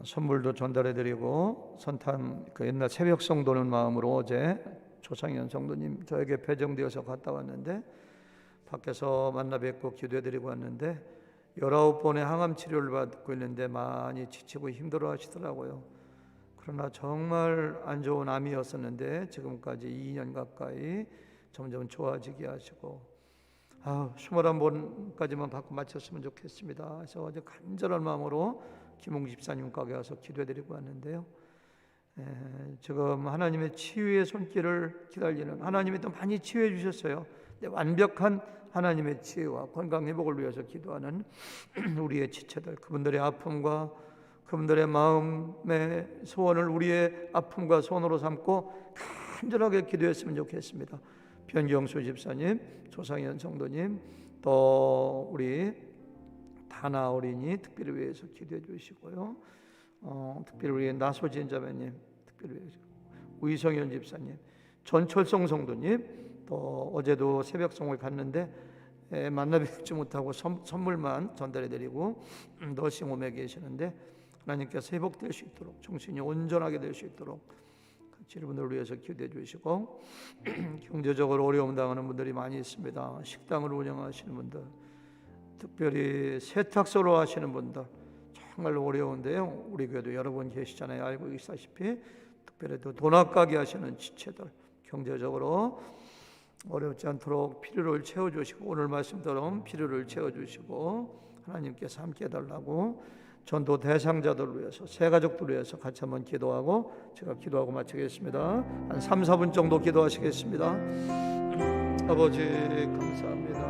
선물도 전달해드리고 성탄 그 옛날 새벽성 도는 마음으로 어제 조상현 성도님 저에게 배정되어서 갔다 왔는데 밖에서 만나 뵙고 기도해드리고 왔는데 19번의 항암 치료를 받고 있는데 많이 지치고 힘들어 하시더라고요. 그러나 정말 안 좋은 암이었었는데 지금까지 2년 가까이 점점 좋아지게 하시고 21번까지만 받고 마쳤으면 좋겠습니다. 그래서 어제 간절한 마음으로 김홍 집사님 가게 와서 기도해드리고 왔는데요. 지금 하나님의 치유의 손길을 기다리는 하나님이 또 많이 치유해 주셨어요. 완벽한 하나님의 치유와 건강 회복을 위해서 기도하는 우리의 지체들, 그분들의 아픔과 그분들의 마음의 소원을 우리의 아픔과 소원으로 삼고 간절하게 기도했으면 좋겠습니다. 변경수 집사님, 조상현 성도님, 또 우리 다나 어린이 특별히 위해서 기도해 주시고요. 특별히 우리 나소진 자매님, 특별히 우이성현 집사님, 전철성 성도님, 또 어제도 새벽성을 갔는데 만나 뵙지 못하고 선물만 전달해드리고 너싱홈에 계시는데 하나님께서 회복될 수 있도록 정신이 온전하게 될 수 있도록 같이 여러분들을 위해서 기도해 주시고 경제적으로 어려움 당하는 분들이 많이 있습니다. 식당을 운영하시는 분들, 특별히 세탁소로 하시는 분들 정말 어려운데요. 우리 교회도 여러 분 계시잖아요. 알고 계시다시피 특별히 또 돈 아까게 하시는 지체들 경제적으로 어렵지 않도록 필요를 채워주시고 오늘 말씀처럼 필요를 채워주시고 하나님께서 함께 해달라고 전도 대상자들을 위해서 새 가족들을 위해서 같이 한번 기도하고 제가 기도하고 마치겠습니다. 한 3, 4분 정도 기도하시겠습니다. 아버지 감사합니다.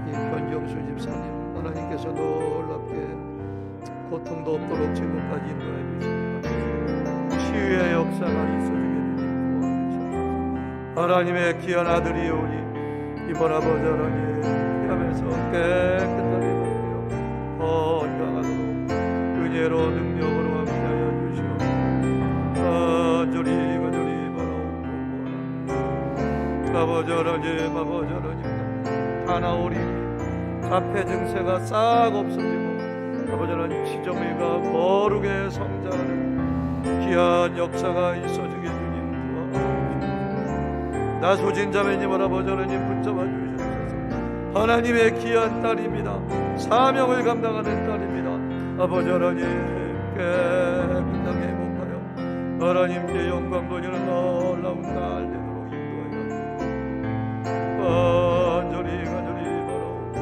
이 변경수 집사님 하나님께서 놀랍게 고통도 없도록 지금까지 인도해 주십니다. 치유의 역사가 있어주게 주님 하나님의 귀한 아들이오니 이번 아버지 하나님 피하면서 깨끗하게 먹고요 건강하도록 은혜로 능력으로 함께하여 주시옵소서. 간절히 바라옵고 아버지 하나님 아버지 하나님 다나오리 자폐 증세가 싹 없어지고 아버지 하나님 지정의가 거룩에 성장하는 귀한 역사가 있어주게 주님 나소진 자매님을 아버지 하나님 붙잡아 주셔서 하나님의 귀한 딸입니다. 사명을 감당하는 딸입니다. 아버지 하나님 깨끗하게 회복하여 하나님께 영광 돌리는 놀라운 날 되도록 인도하여 간절히 바라옵고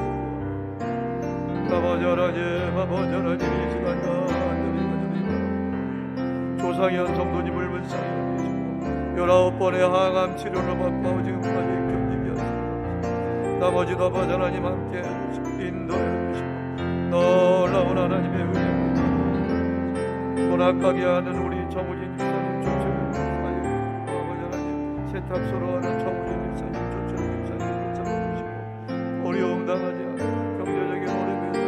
아버지 하나님 이 시간 간절히 바라옵고 조상현 성도님을 불쌍히 19번의 항암 치료를 받고 지금까지 견디며 나머지도 아버지 하나님 함께 해주시고 인도해 주시고 놀라운 하나님의 은혜로 고난가게 하는 우리 정우진 집사님 조철 아버지 하나님 세탁소로 하는 정우진 집사님 조철 집사님 붙잡아주시고 어려움 당하지 않고 경제적인 어려움에서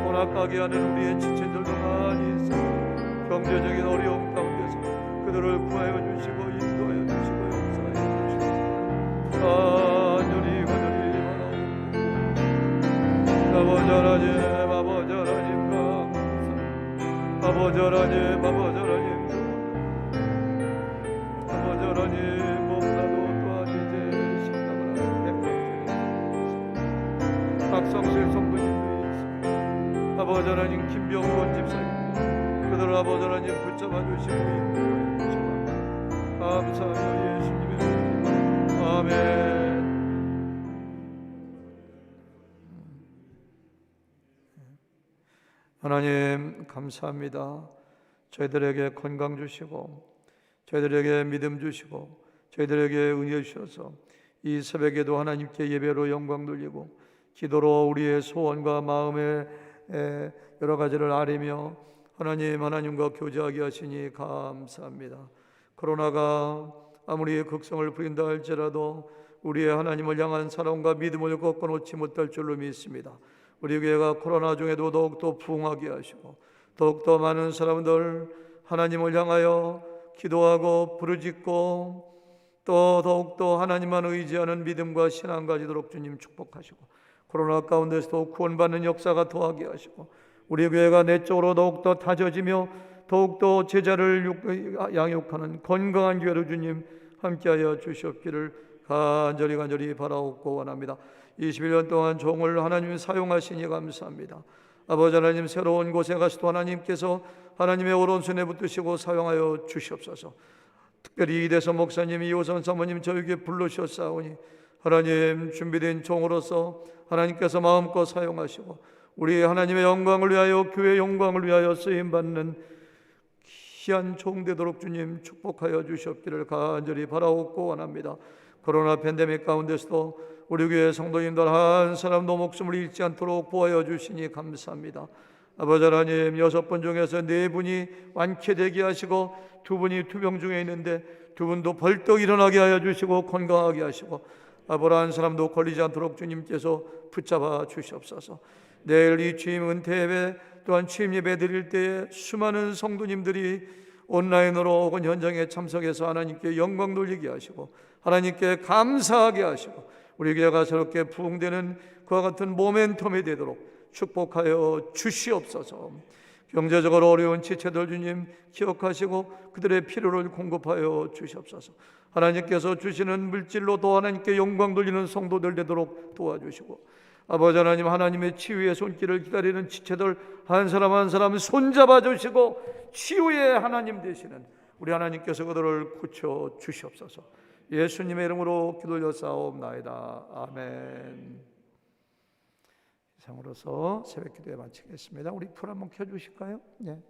고난가게 하는 우리의 지체들도 많이 있어요. 경제적인 어려움 가운데서 그들을 구하여 주시고 인도하여 주시고 역사하여 주시고 간절히 바라옵고 아버지 하나님 감사합니다. 아버지 하나님 몸나도 또한 이제 식당을 하는 박성실 성도님도 있습니다. 아버지 하나님 김병권 집사님 그들을 아버지 하나님 붙잡아 주시고 인도하여 주시고 감사하며 예수님의 이름으로 아멘. 하나님 감사합니다. 저희들에게 건강 주시고 저희들에게 믿음 주시고 저희들에게 은혜 주셔서 이 새벽에도 하나님께 예배로 영광 돌리고 기도로 우리의 소원과 마음의 여러 가지를 아뢰며 하나님과 교제하게 하시니 감사합니다. 코로나가 아무리 극성을 부린다 할지라도 우리의 하나님을 향한 사랑과 믿음을 꺾어놓지 못할 줄로 믿습니다. 우리 교회가 코로나 중에도 더욱더 부흥하게 하시고 더욱더 많은 사람들 하나님을 향하여 기도하고 부르짖고 또 더욱더 하나님만 의지하는 믿음과 신앙 가지도록 주님 축복하시고 코로나 가운데서도 구원받는 역사가 더하게 하시고 우리 교회가 내적으로 더욱더 다져지며 더욱더 제자를 양육하는 건강한 교회로 주님 함께하여 주시옵기를 간절히 바라옵고 원합니다. 21년 동안 종을 하나님 사용하시니 감사합니다. 아버지 하나님, 새로운 곳에 가서도 하나님께서 하나님의 오른손에 붙드시고 사용하여 주시옵소서. 특별히 이대서 목사님, 이호선 사모님 저에게 불러주셨사오니 하나님 준비된 종으로서 하나님께서 마음껏 사용하시고 우리 하나님의 영광을 위하여 교회의 영광을 위하여 쓰임받는 귀한 종 되도록 주님 축복하여 주시옵기를 간절히 바라옵고 원합니다. 코로나 팬데믹 가운데서도 우리 교회 성도님들 한 사람도 목숨을 잃지 않도록 보호하여 주시니 감사합니다. 아버지 하나님, 6분 중에서 4분이 완쾌되게 하시고 2분이 투병 중에 있는데 2분도 벌떡 일어나게 하여 주시고 건강하게 하시고 아버지 한 사람도 걸리지 않도록 주님께서 붙잡아 주시옵소서. 내일 이 취임 은퇴 예배 또한 취임 예배 드릴 때에 수많은 성도님들이 온라인으로 혹은 현장에 참석해서 하나님께 영광 돌리게 하시고 하나님께 감사하게 하시고 우리 교회가 저렇게 부흥되는 그와 같은 모멘텀이 되도록 축복하여 주시옵소서. 경제적으로 어려운 지체들 주님 기억하시고 그들의 필요를 공급하여 주시옵소서. 하나님께서 주시는 물질로도 하나님께 영광 돌리는 성도들 되도록 도와주시고 아버지 하나님, 하나님의 치유의 손길을 기다리는 지체들 한 사람 한 사람 손잡아 주시고 치유의 하나님 되시는 우리 하나님께서 그들을 고쳐 주시옵소서. 예수님의 이름으로 기도를 싸움나이다. 아멘. 이상으로서 새벽 기도에 마치겠습니다. 우리 불 한번 켜주실까요? 네.